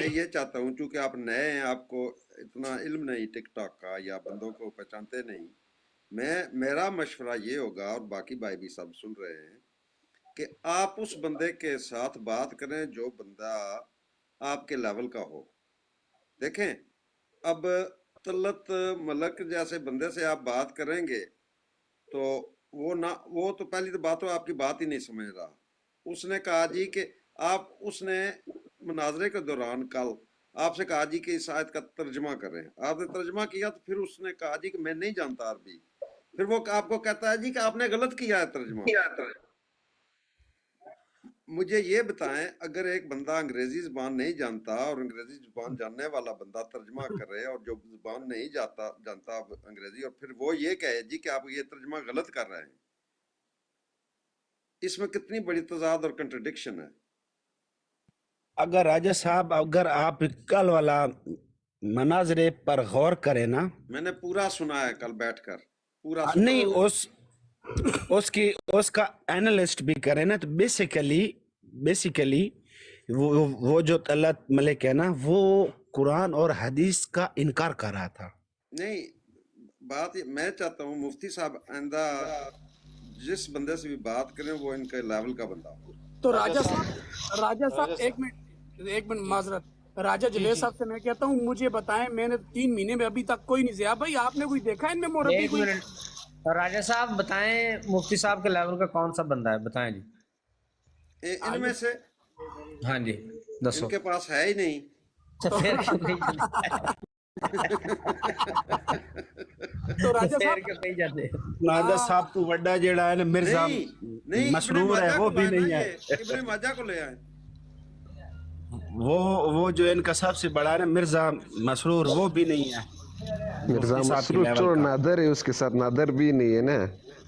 मैं ये चाहता हूँ, चूंकि आप नए हैं, आपको इतना इल्म नहीं टिक टॉक का, या बंदों को पहचानते नहीं, मेरा मशवरा ये होगा, और बाकी भाई भी सब सुन रहे हैं, कि आप उस बंदे के साथ बात करें जो बंदा आपके लेवल का हो। देखें, अब तलत मलक जैसे बंदे से आप बात करेंगे तो वो तो पहली तो बात हो, आपकी बात ही नहीं समझ रहा। उसने कहा जी कि आप उसने मुनाजरे के दौरान कल आपसे कहा जी कि इस आयत का तर्जमा करें, आपने तर्जमा किया तो फिर उसने कहा जी कि मैं नहीं जानता अरबी, फिर वो आपको कहता है जी कि आपने गलत किया है तर्जमा। मुझे ये बताएं, अगर एक बंदा अंग्रेजी जुबान नहीं जानता और अंग्रेजी जुबान जानने वाला बंदा तर्जमा करे, और जो जुबान नहीं जानता अंग्रेजी, और फिर वो ये कहे जी कि आप ये तर्जमा गलत कर रहे हैं, इसमें कितनी बड़ी तजाद और कंट्रडिक्शन है। अगर राजा साहब, अगर आप कल वाला मनाजरे पर गौर करें ना, मैंने पूरा सुना है कल बैठकर, पूरा सुना नहीं है। उसकी उसका एनालिस्ट भी करें ना, तो बेसिकली वो जो तलत मलिक है ना, वो कुरान और हदीस का इनकार कर रहा था। नहीं, बात मैं चाहता हूँ मुफ्ती साहब आइंदा जिस बंदे से भी बात करें वो इनके लेवल का बंदा हो। तो राजा साहब एक मिनट माजरत, राजा जलेस साहब से मैं कहता हूँ मुझे बताएं, मैंने 3 महीने में अभी तक कोई नहीं ज़िया भाई, आपने कोई देखा इनमें मोरबी? एक मिनट राजा साहब बताएं, मुफ्ती साहब के लेवल का कौन सा बंदा है, बताएं जी। इनमें से हाँ जी दसो। इनके पास है ही नहीं तो फिर क्यों नहीं तो राजा फिर साहब क्यों नहीं जाते? राजा साहब तो वड्डा जेड़ा है ना, मिर्जा नहीं, मसरूर है, वो भी नहीं है। इब्ने माजा को ले आए, वो जो इनका सबसे बड़ा है ना, मिर्जा मसरूर, वो भी नहीं है। मिर्जा मुफ्ती साहब के मसरूर लेवल तो का। नादर है, उसके साथ नादर भी नहीं है ना।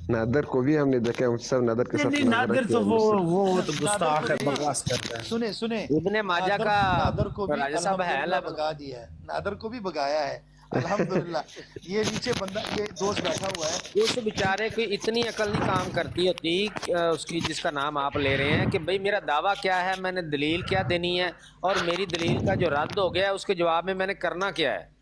नादर को भी हमने देखा, सब नादर के साथ नहीं, नादिर तो वो तो गुस्ताख है, बकवास करता है। सुने इब्ने माजा का नादर को भी राजा साहब है अल्हम्दुलिल्लाह भगा दिया है, नादर को भी भगाया है अल्हम्दुलिल्लाह। ये नीचे बंदा, ये दोस्त बैठा हुआ है, उस बेचारे की इतनी अकल नहीं काम करती होती उसकी, जिसका नाम आप ले रहे हैं कि भाई मेरा दावा क्या है, मैंने दलील क्या देनी है, और मेरी दलील का जो रद्द हो गया है उसके जवाब में मैंने करना क्या है।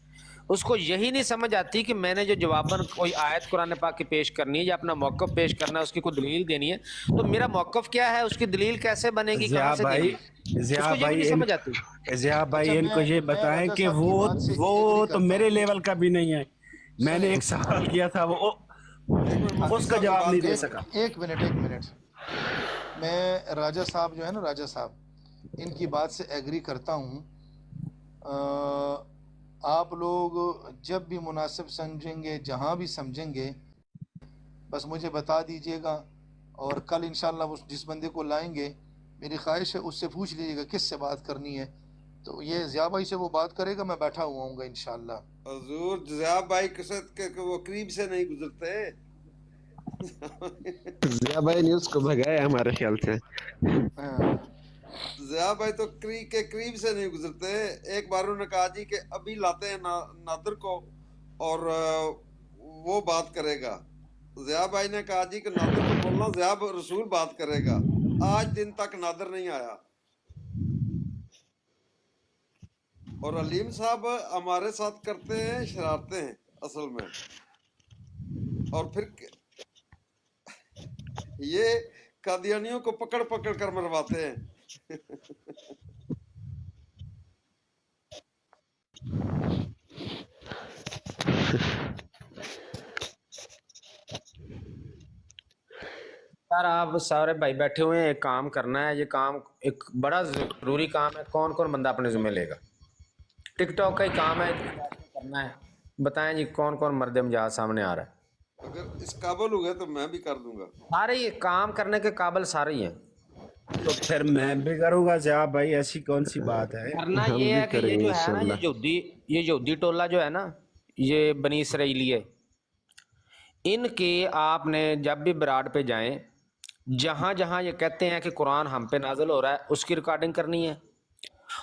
उसको यही नहीं समझ आती कि मैंने जो जवाबन कोई आयत कुरान पाक की पेश करनी है या अपना मौक़िफ़ पेश करना है, उसकी कोई दलील देनी है, तो मेरा मौक़िफ़ क्या है, उसकी दलील कैसे बनेगी, कहाँ से देनी? उसको ये भी नहीं समझ आती। ज़िया भाई अच्छा, इनको ये मैं बताएं राजा कि साहब की बात से वो एग्री तो करता मेरे हूँ। लेवल का भी नहीं है। मैंने एक सवाल किया था, वो उसका जवाब नहीं दे सका। एक मिनट, मैं राजा साहब जो है ना, राजा साहब, इनकी बात से एग्री करता हूँ। आप लोग जब भी मुनासिब समझेंगे, जहाँ भी समझेंगे, बस मुझे बता दीजिएगा, और कल इंशाल्लाह उस जिस बंदे को लाएंगे, मेरी ख्वाहिश है उससे पूछ लीजिएगा किस से बात करनी है, तो ये ज़िया भाई से वो बात करेगा, मैं बैठा हुआ हूँ इंशाल्लाह। हजूर ज़िया भाई के वो करीब से नहीं गुजरते। ज़िया भाई ने उसको भगाया हमारे ख्याल से। हाँ। ज़िया भाई तो करीब से नहीं गुजरते। एक बार उन्होंने कहा जी कि अभी लाते हैं नादर को और वो बात करेगा। ज़िया भाई ने कहा जी कि नादर को बोलना, ज़िया रसूल बात करेगा। आज दिन तक नादर नहीं आया, और अलीम साहब हमारे साथ करते हैं शरारते हैं असल में, और फिर ये कादियानियों को पकड़ पकड़ कर मरवाते हैं। यार आप सारे भाई बैठे हुए हैं, एक काम करना है, ये काम एक बड़ा ज़रूरी काम है। कौन कौन बंदा अपने ज़िम्मे लेगा? टिकटॉक का ही काम है, करना है। बताएं जी कौन कौन मर्द मजाज सामने आ रहा है? अगर इस काबल हुए तो मैं भी कर दूंगा। सारे ये काम करने के काबिल सारे ही हैं। तो फिर मैं भी करूंगा ज़िया भाई, ऐसी कौन सी बात है। करना हम ये भी है कि ये करेंगे जो है ना, इंशाल्लाह। ये यहूदी टोला जो है ना, ये बनी इसराइली है, इनके आपने जब भी बराड पे जाएं, जहाँ जहाँ ये कहते हैं कि कुरान हम पे नाजिल हो रहा है, उसकी रिकॉर्डिंग करनी है।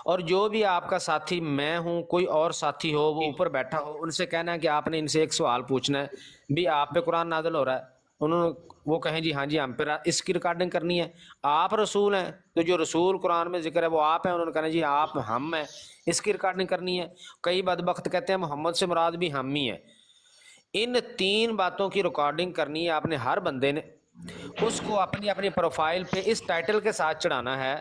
और जो भी आपका साथी, मैं हूँ, कोई और साथी हो, वो ऊपर बैठा हो, उनसे कहना है कि आपने इनसे एक सवाल पूछना है, भी आप पे कुरान नाजिल हो रहा है, उन्होंने वो कहें जी हाँ जी हम पे इसकी रिकॉर्डिंग करनी है, आप रसूल हैं तो जो रसूल कुरान में जिक्र है वो आप हैं, उन्होंने कहना जी आप हम हैं, इसकी रिकॉर्डिंग करनी है। कई बदबख्त कहते हैं मोहम्मद से मुराद भी हम ही है। इन 3 बातों की रिकॉर्डिंग करनी है आपने, हर बंदे ने उसको अपनी अपनी प्रोफाइल पे इस टाइटल के साथ चढ़ाना है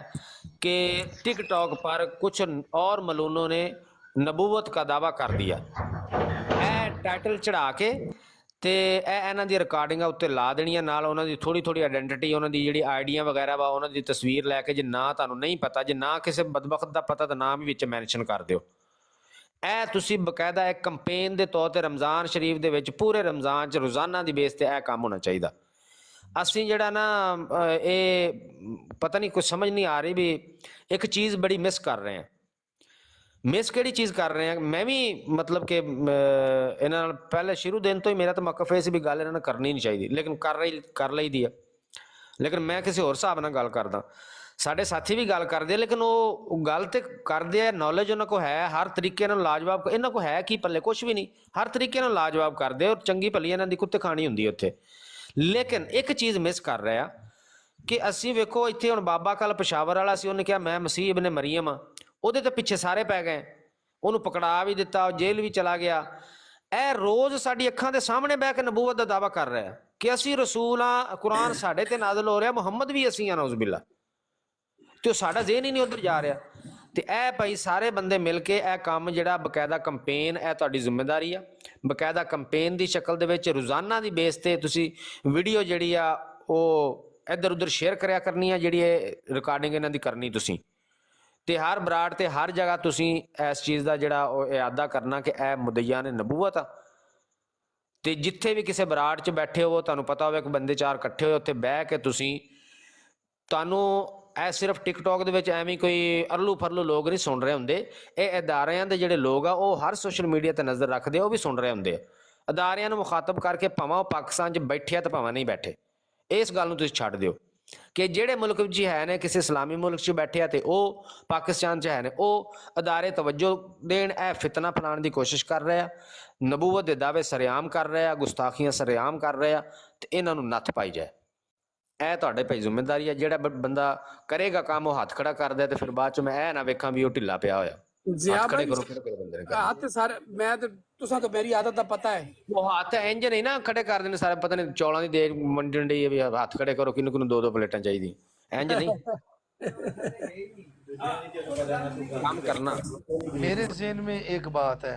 कि टिकटॉक पर कुछ और मलूनों ने नबूवत का दावा कर दिया। ਇਹ ਟਾਈਟਲ ਚੜਾ ਕੇ ਤੇ ਇਹਨਾਂ ਦੀ ਰਿਕਾਰਡਿੰਗਾਂ ਉੱਤੇ ਲਾ ਦੇਣੀਆਂ, ਨਾਲ ਉਹਨਾਂ ਦੀ ਥੋੜੀ ਥੋੜੀ ਆਇਡੈਂਟੀਟੀ, ਉਹਨਾਂ ਦੀ ਜਿਹੜੀ ਆਈਡੀਆਂ ਵਗੈਰਾ ਵਾ ਉਹਨਾਂ ਦੀ ਤਸਵੀਰ ਲੈ ਕੇ, ਜੇ ਨਾ ਤੁਹਾਨੂੰ ਨਹੀਂ ਪਤਾ, ਜੇ ਨਾ ਕਿਸੇ ਬਦਬਖਤ ਦਾ ਪਤਾ ਤਾਂ ਨਾਮ ਵੀ ਵਿੱਚ ਮੈਂਸ਼ਨ ਕਰ ਦਿਓ। ਇਹ ਤੁਸੀਂ ਬਕਾਇਦਾ ਇੱਕ ਕੰਪੇਨ ਦੇ ਤੌਰ ਤੇ ਰਮਜ਼ਾਨ ਸ਼ਰੀਫ ਦੇ ਵਿੱਚ ਪੂਰੇ ਰਮਜ਼ਾਨ 'ਚ ਰੋਜ਼ਾਨਾ ਦੀ ਬੇਸ ਤੇ ਇਹ ਕੰਮ ਹੋਣਾ ਚਾਹੀਦਾ। ਅਸੀਂ ਜਿਹੜਾ ਨਾ ਇਹ ਪਤਾ ਨਹੀਂ ਕੁਝ ਸਮਝ ਨਹੀਂ ਆ ਰਹੀ ਵੀ ਇੱਕ ਚੀਜ਼ ਬੜੀ ਮਿਸ ਕਰ ਰਹੇ ਹਾਂ। ਮਿਸ ਕਿਹੜੀ ਚੀਜ਼ ਕਰ ਰਹੇ ਹਾਂ? ਮੈਂ ਵੀ ਮਤਲਬ ਕਿ ਇਹਨਾਂ ਨਾਲ ਪਹਿਲੇ ਸ਼ੁਰੂ ਦਿਨ ਤੋਂ ਹੀ ਮੇਰਾ ਤਾਂ ਮੌਕਫ ਇਹ ਸੀ ਵੀ ਗੱਲ ਇਹਨਾਂ ਨਾਲ ਕਰਨੀ ਨਹੀਂ ਚਾਹੀਦੀ, ਲੇਕਿਨ ਕਰ ਲਈਦੀ ਆ। ਲੇਕਿਨ ਮੈਂ ਕਿਸੇ ਹੋਰ ਹਿਸਾਬ ਨਾਲ ਗੱਲ ਕਰਦਾ, ਸਾਡੇ ਸਾਥੀ ਵੀ ਗੱਲ ਕਰਦੇ ਆ, ਲੇਕਿਨ ਉਹ ਗੱਲ ਤੇ ਕਰਦੇ ਆ, ਨੌਲੇਜ ਉਹਨਾਂ ਕੋਲ ਹੈ, ਹਰ ਤਰੀਕੇ ਨਾਲ ਲਾਜਵਾਬ। ਇਹਨਾਂ ਕੋਲ ਹੈ ਕੀ ਪੱਲੇ? ਕੁਛ ਵੀ ਨਹੀਂ, ਹਰ ਤਰੀਕੇ ਨਾਲ ਲਾਜਵਾਬ ਕਰਦੇ ਔਰ ਚੰਗੀ ਭਲੀ ਇਹਨਾਂ ਦੀ ਕੁੱਤੇ ਖਾਣੀ ਹੁੰਦੀ ਹੈ ਉੱਥੇ। ਲੇਕਿਨ ਇੱਕ ਚੀਜ਼ ਮਿਸ ਕਰ ਰਿਹਾ ਕਿ ਅਸੀਂ ਵੇਖੋ ਇੱਥੇ ਹੁਣ ਬਾਬਾ ਕੱਲ ਪਸ਼ਾਵਰ ਵਾਲਾ ਸੀ, ਉਹਨੇ ਕਿਹਾ ਮੈਂ ਮਸੀਹ ਇਬਨ ਮਰੀਮ ਆ, ਉਹਦੇ ਤੇ ਪਿੱਛੇ ਸਾਰੇ ਪੈ ਗਏ, ਉਹਨੂੰ ਪਕੜਾ ਵੀ ਦਿੱਤਾ, ਉਹ ਜੇਲ੍ਹ ਵੀ ਚਲਾ ਗਿਆ। ਇਹ ਰੋਜ਼ ਸਾਡੀ ਅੱਖਾਂ ਦੇ ਸਾਹਮਣੇ ਬਹਿ ਕੇ ਨਬੂਵਤ ਦਾ ਦਾਵਾ ਕਰ ਰਿਹਾ ਕਿ ਅਸੀਂ ਰਸੂਲ ਹਾਂ, ਕੁਰਾਨ ਸਾਡੇ ਤੇ ਨਾਜ਼ਲ ਹੋ ਰਿਹਾ, ਮੁਹੰਮਦ ਵੀ ਅਸੀਂ ਹਾਂ, ਨੌਜ਼ੁਬਿल्ला। ਤੇ ਉਹ ਸਾਡਾ ਜ਼ਿਹਨ ਹੀ ਨਹੀਂ ਉੱਧਰ ਜਾ ਰਿਹਾ। ਤੇ ਇਹ ਭਾਈ ਸਾਰੇ ਬੰਦੇ ਮਿਲ ਕੇ ਇਹ ਕੰਮ ਜਿਹੜਾ ਬਕਾਇਦਾ ਕੰਪੇਨ, ਇਹ ਤੁਹਾਡੀ ਜ਼ਿੰਮੇਵਾਰੀ ਆ। ਬਕਾਇਦਾ ਕੰਪੇਨ ਦੀ ਸ਼ਕਲ ਦੇ ਵਿੱਚ ਰੋਜ਼ਾਨਾ ਦੀ ਬੇਸ ਤੇ ਤੁਸੀਂ ਵੀਡੀਓ ਜਿਹੜੀ ਆ ਉਹ ਇੱਧਰ ਉੱਧਰ ਸ਼ੇਅਰ ਕਰਿਆ ਕਰਨੀ ਆ, ਜਿਹੜੀ ਇਹ ਰਿਕਾਰਡਿੰਗ ਇਹਨਾਂ ਦੀ ਕਰਨੀ ਤੁਸੀਂ। ਤੇ ਹਰ ਬਰਾੜ ਤੇ ਹਰ ਜਗ੍ਹਾ ਤੁਸੀਂ ਇਸ ਚੀਜ਼ ਦਾ ਜਿਹੜਾ ਉਹ ਇਆਦਾ ਕਰਨਾ ਕਿ ਇਹ ਮੁਦਈਆ ਨੇ ਨਬੂਵਤ ਆ। ਤੇ ਜਿੱਥੇ ਵੀ ਕਿਸੇ ਬਰਾੜ 'ਚ ਬੈਠੇ ਹੋ, ਤੁਹਾਨੂੰ ਪਤਾ ਹੋਵੇ ਕਿ ਬੰਦੇ 4 ਇਕੱਠੇ ਹੋਏ, ਉੱਥੇ ਬਹਿ ਕੇ ਤੁਸੀਂ, ਤੁਹਾਨੂੰ ਇਹ ਸਿਰਫ ਟਿਕਟੌਕ ਦੇ ਵਿੱਚ ਐਵੇਂ ਕੋਈ ਅਰਲੂ ਫਰਲੂ ਲੋਕ ਨਹੀਂ ਸੁਣ ਰਹੇ ਹੁੰਦੇ, ਇਹ ਅਦਾਰਿਆਂ ਦੇ ਜਿਹੜੇ ਲੋਕ ਆ ਉਹ ਹਰ ਸੋਸ਼ਲ ਮੀਡੀਆ ਤੇ ਨਜ਼ਰ ਰੱਖਦੇ ਆ, ਉਹ ਵੀ ਸੁਣ ਰਹੇ ਹੁੰਦੇ ਆ। ਅਦਾਰਿਆਂ ਨੂੰ ਮੁਖਾਤਬ ਕਰਕੇ ਭਾਵੇਂ ਉਹ ਪਾਕਿਸਤਾਨ 'ਚ ਬੈਠੇ ਤੇ ਭਾਵੇਂ ਨਹੀਂ ਬੈਠੇ, ਇਸ ਗੱਲ ਨੂੰ ਤੁਸੀਂ ਛੱਡ ਦਿਓ ਕਿ ਜਿਹੜੇ ਮੁਲਕ ਵਿੱਚ ਹੈ ਨੇ, ਕਿਸੇ ਇਸਲਾਮੀ ਮੁਲਕ 'ਚ ਬੈਠੇ ਆ ਤੇ ਉਹ ਪਾਕਿਸਤਾਨ 'ਚ ਹੈ ਨੇ, ਉਹ ਅਦਾਰੇ ਤਵੱਜੋ ਦੇਣ, ਇਹ ਫਿਤਨਾ ਫੈਲਾਉਣ ਦੀ ਕੋਸ਼ਿਸ਼ ਕਰ ਰਹੇ ਆ, ਨਬੂਵਤ ਦੇ ਦਾਅਵੇ ਸਰੇਆਮ ਕਰ ਰਹੇ ਆ, ਗੁਸਤਾਖੀਆਂ ਸਰੇਆਮ ਕਰ ਰਹੇ ਆ, ਤੇ ਇਹਨਾਂ ਨੂੰ ਨੱਥ ਪਾਈ ਜਾਏ। ਇਹ ਤੁਹਾਡੇ ਭਾਈ ਜ਼ਿੰਮੇਵਾਰੀ ਆ। ਜਿਹੜਾ ਬੰਦਾ ਕਰੇਗਾ ਕੰਮ ਉਹ ਹੱਥ ਖੜਾ ਕਰਦਾ, ਤੇ ਫਿਰ ਬਾਅਦ 'ਚ ਮੈਂ ਇਹ ਨਾ ਵੇਖਾਂ ਵੀ ਉਹ ਢਿੱਲਾ ਪਿਆ ਹੋਇਆ। ਹੱਥ ਖੜੇ ਕਰੋ, ਕਿਹੜੇ ਬੰਦੇ ਨੇ ਹੱਥ ਸਾਰੇ ਮੈਂ ਤੇ ਤੁਸਾਂ ਤਾਂ ਮੇਰੀ ਆਦਤ ਦਾ ਪਤਾ ਹੈ, ਉਹ ਹੱਥ ਇੰਜ ਨਹੀਂ ਨਾ ਖੜੇ ਕਰ ਦੇਣੇ ਸਾਰੇ, ਪਤਾ ਨਹੀਂ ਚੌਲਾਂ ਦੀ ਦੇਗ ਵੰਡਣ ਡਈ ਹੈ ਵੀ ਹੱਥ ਖੜੇ ਕਰੋ, ਕਿਹਨੂੰ ਕਿਹਨੂੰ 2-2 ਪਲੇਟਾਂ ਚਾਹੀਦੀ, ਇੰਜ ਨਹੀਂ काम करना। मेरे ज़हन में एक बात है,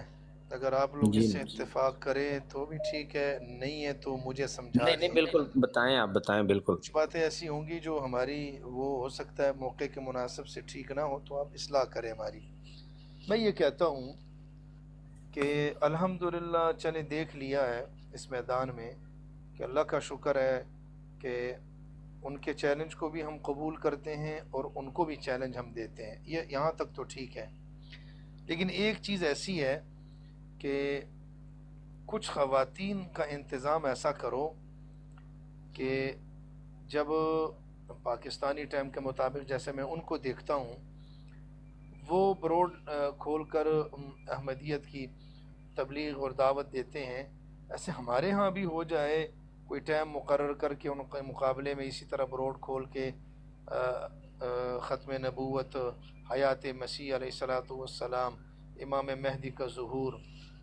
अगर आप लोग इससे इत्तेफाक करें तो भी ठीक है, नहीं है तो मुझे समझा। नहीं बिल्कुल बताएं, आप बताएं। बिल्कुल कुछ बातें ऐसी होंगी जो हमारी वो हो सकता है मौके के मुनासिब से ठीक ना हो, तो आप इस्लाह करें हमारी। मैं ये कहता हूँ कि अल्हम्दुलिल्लाह चले देख लिया है इस मैदान में कि अल्लाह का शुक्र है कि उनके चैलेंज को भी हम कबूल करते हैं और उनको भी चैलेंज हम देते हैं, ये यहाँ तक तो ठीक है। लेकिन एक चीज़ ऐसी है कि कुछ ख़वातीन का इंतज़ाम ऐसा करो कि जब पाकिस्तानी टाइम के मुताबिक जैसे मैं उनको देखता हूँ, वो ब्रोड खोल कर अहमदियत की तबलीग और दावत देते हैं, ऐसे हमारे यहाँ भी हो जाए, कोई टाइम मुकर्रर करके उनके मुकाबले में इसी तरह ब्रोड खोल के ख़त्म नबूवत, हयात मसीह अलैहिस्सलातु वस्सलाम, इमाम महदी का ज़ुहूर,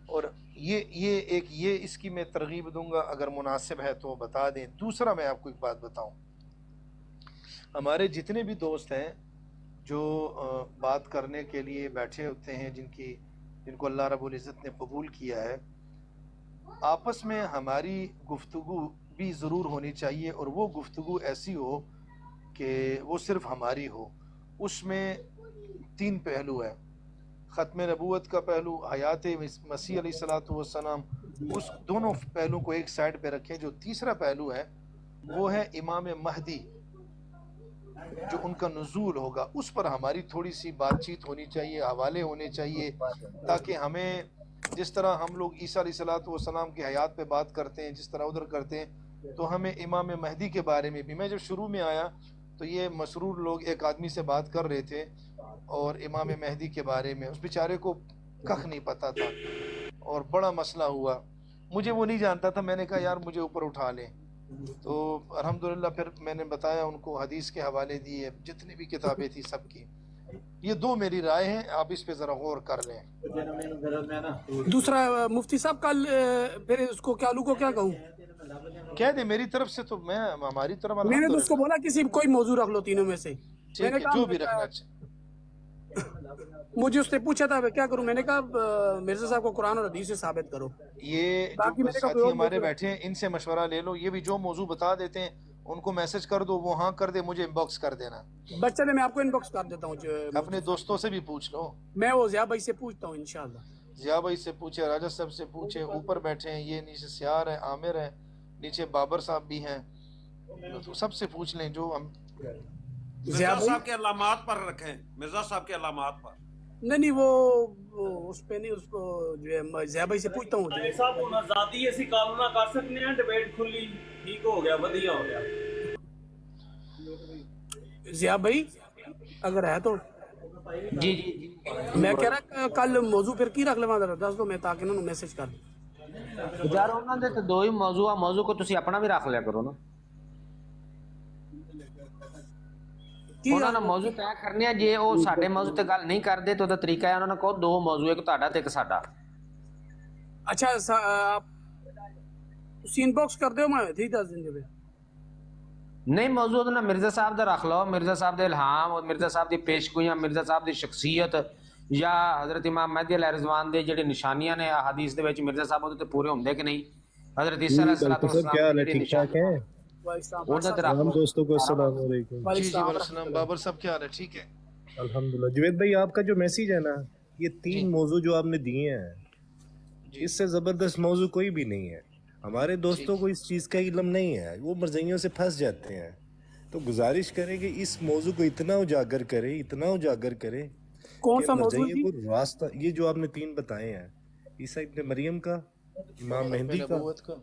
और ये इसकी मैं तरगीब दूंगा, अगर मुनासिब है तो बता दें। दूसरा मैं आपको एक बात बताऊं, हमारे जितने भी दोस्त हैं जो बात करने के लिए बैठे होते हैं, जिनको अल्लाह रब्बुल इज़्ज़त ने कबूल किया है, आपस में हमारी गुफ्तगू भी ज़रूर होनी चाहिए, और वो गुफ्तगू ऐसी हो कि वो सिर्फ़ हमारी हो। उसमें 3 पहलू है, ख़त्म नबूवत का पहलू, हयात मसीह अलैहिस्सलातु वस्सलाम, उस दोनों पहलू को एक साइड पे रखें। जो तीसरा पहलू है वो है इमाम महदी, जो उनका नुज़ूल होगा, उस पर हमारी थोड़ी सी बातचीत होनी चाहिए, हवाले होने चाहिए, ताकि हमें जिस तरह हम लोग ईसा अलैहिस्सलातु वस्सलाम की हयात पे बात करते हैं, जिस तरह उधर करते हैं, तो हमें इमाम महदी के बारे में भी। मैं जब शुरू में आया तो ये मसरूर लोग एक आदमी से बात कर रहे थे और इमाम महदी के बारे में, उस बेचारे को कख नहीं पता था और बड़ा मसला हुआ। मुझे वो नहीं जानता था, मैंने कहा यार मुझे ऊपर उठा लें, تو الحمدللہ پھر میں نے بتایا ان کو، حدیث کے حوالے دیے، جتنی بھی کتابیں تھی سب کی. یہ دو میری رائے ہیں، آپ اس پہ ذرا غور کر لیں. دوسرا مفتی صاحب کل پھر اس کو کالو کو کیا کہوں؟ کہہ دیں میری طرف سے، تو میں ہماری طرف میں نے تو اس کو الحمدللہ. بولا کسی کوئی موضوع رکھ لو تینوں میں سے. میں ٹھیک نے ہے، کہا جو بھی رکھنا چاہیے. مجھے اس نے پوچھا تھا میں کیا کروں، میں نے کہا مرزا صاحب کو قرآن اور حدیث سے ثابت کرو. یہ باقی جو میں نے کہا کوئی ساتھی اور ہمارے موضوع بیٹھے ہیں ان سے مشورہ لے لو. یہ بھی جو موضوع بتا دیتے ہیں ان کو میسج کر دو، وہ ہاں کر دے، مجھے ان باکس کر دینا. بس چلے میں آپ کو ان باکس کر دیتا ہوں. اپنے دوستوں سے بھی پوچھ لو. میں وہ ضیاء بھائی سے پوچھتا ہوں انشاءاللہ. ضیاء بھائی سے پوچھے، راجہ صاحب سے پوچھے، اوپر بیٹھے ہیں یہ، نیچے سیار ہے، عامر ہے، نیچے بابر صاحب بھی ہیں، تو سب سے پوچھ لیں جو ہم. ضیاء مرزا بھائی صاحب کے علامات پر رکھیں، مرزا صاحب کے علامات پر. نہیں وہ اس پہ نہیں، اس کو جو ہے ضیاء بھائی سے پوچھتا ہوں. صاحب ہن آزادی اسی قانون نہ کر سکتے ہیں، ڈبیٹ کھلی، ٹھیک ہو گیا، ودیا ہو گیا. ضیاء بھائی اگر ہے تو جی جی جی میں کہہ رہا کل موضوع پھر کی رکھ لواں ذرا دس دو میں تاکہ انہوں نے میسج کر دیں. یار انہاں دے تے دو ہی موضوع موضوع کو تسی اپنا بھی رکھ لیا کرو نا. انہاں نے موضوع طے کرنے ہیں، جے وہ ساڈے موضوع تے گل نہیں کردے تو دا طریقہ ہے انہاں نے کہو دو موضوع، ایک تہاڈا تے ایک ساڈا. اچھا آپ سین باکس کر دیو، میں تھی 10 دن کے. نہیں موضوع تو نہ مرزا صاحب دا رکھ لو، مرزا صاحب دے الہام اور مرزا صاحب دی پیشگوئیاں، مرزا صاحب دی شخصیت یا حضرت امام مہدی علیہ رضوان دے جڑے نشانیاں نے حدیث دے وچ مرزا صاحب تے پورے ہوندے کہ نہیں. حضرت عیسیٰ علیہ السلام کیا حال ہے؟ دی ٹھیک ٹھاک ہیں انہاں تے رکھ تمام لو. دوستوں کو السلام علیکم. جی جی وعلیکم. بابر صاحب کیا حال ہے؟ ٹھیک ہے الحمدللہ. جوید بھائی آپ کا جو میسیج ہے نا، یہ جی 3 موضوع جو آپ نے دیے ہیں، جی اس سے زبردست موضوع کوئی بھی نہیں ہے. ہمارے دوستوں کو اس چیز کا علم نہیں ہے، وہ مرزائیوں سے پھنس جاتے ہیں. تو گزارش کریں کہ اس موضوع کو اتنا اجاگر کرے، اتنا اجاگر کرے کون کہ سا موضوع مرزائیوں جی؟ کو راستہ، یہ جو آپ نے 3 بتائے ہیں، عیسیٰ ابن مریم کا، امام مہدی کا نبوت کا.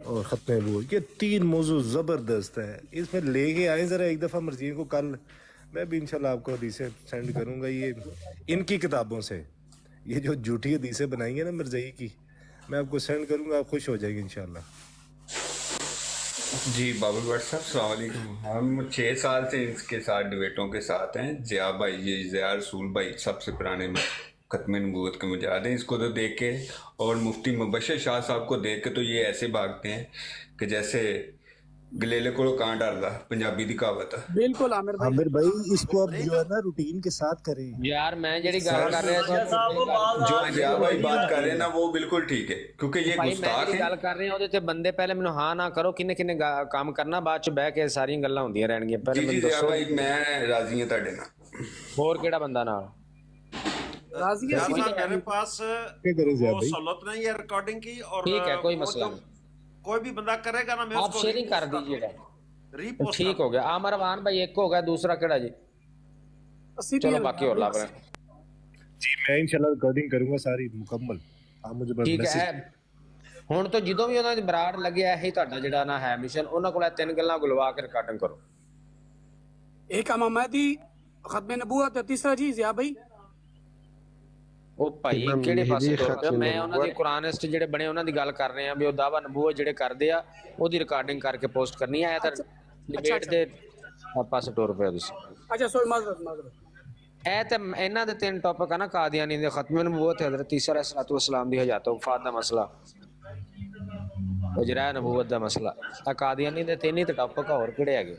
اور ختم نبوت، یہ 3 موضوع زبردست ہے. اس میں لے کے آئیں ذرا ایک دفعہ مرضیوں کو. کل میں بھی انشاءاللہ آپ کو حدیثیں سینڈ کروں گا، یہ ان کی کتابوں سے. یہ جو جھوٹی حدیثیں بنائی ہیں نا مرزائی کی، میں آپ کو سینڈ کروں گا، آپ خوش ہو جائیں گے انشاءاللہ. جی بابر بٹ صاحب السلام علیکم. ہم 6 سال سے اس کے ساتھ ڈبیٹوں کے ساتھ ہیں. ضیاء بھائی، یہ ضیاء رسول بھائی سب سے پرانے ختم نبوت کے مجاہد ہیں. اس کو تو دیکھ کے اور مفتی مبشر شاہ صاحب کو دیکھ کے تو یہ ایسے بھاگتے ہیں کہ جیسے گلیلے کو کہاں ڈالدا، پنجابی دی کہاوت ہے. بالکل عامر بھائی. عامر بھائی اس کو اب جو ہے نا روٹین کے ساتھ کریں. یار میں جڑی گل کر رہا جو ضیاء بھائی بات کر رہے ہیں نا وہ بالکل ٹھیک ہے، کیونکہ یہ بھائی میں گستاخ جڑی ہیں. گل کر رہے ہیں تے بندے پہلے مینوں ہاں نہ کرو، کنے کنے کام کرنا، بعد چ بیٹھ کے ساری گلاں ہوندیاں رہن گیاں. پہلے جی جی مینوں ضیاء دسو بھائی میں راضی ہوں تہاڈے نال. ہور کیڑا بندہ نال راضی ضیاء ہے صاحب میرے پاس کیا کریں ضیاء وہ بھائی؟ سہولت نہیں ہے ریکارڈنگ کی، اور ٹھیک ہے، کوئی وہ مسئلہ جو نہیں. کوئی بھی بندہ کرے گا نا میں اس آپ کو شیئرنگ کر دیجیے گا. ریپوسٹ ٹھیک ہو گیا. عامر وان بھائی ایک ہو گیا، دوسرا کیڑا جی؟ چلو باقی اور لاؤ. جی میں انشاءاللہ ریکارڈنگ کروں گا ساری مکمل. آپ مجھے بس ٹھیک ہے. میسج. ہن تو جدوں بھی انہاں دی براڑ لگیا ہے تہاڈا جڑا نا ہے مشن، انہاں کول 3 گلاں گلوا کے ریکارڈنگ کرو. ایک امام مہدی، ختم نبوت، تیسرا جی ضیاء بھائی. او بھائی امام کیڑے پاسے مہدی، ٹر پیا؟ ختم میں انہاں دی نبوت. قرآنسٹ جڑے بنے انہاں دی گل کر رہے ہیں بھی او دعویٰ نبوت جڑے کردے آ او دی ریکارڈنگ کر کے پوسٹ کرنی ہے. تے ڈیبیٹ دے پاسے ٹر پیا تسی. اچھا سوری معذرت. اے تے انہاں دے 3 ٹاپک ہے نا، قادیانی دے، ختم نبوت، حضرت عیسیٰ علیہ السلام دی حیات و وفات دا مسئلہ، اجراء نبوت دا مسئلہ. قادیانی دے 3 ہی تے ٹاپک اور کیڑے ہیگے؟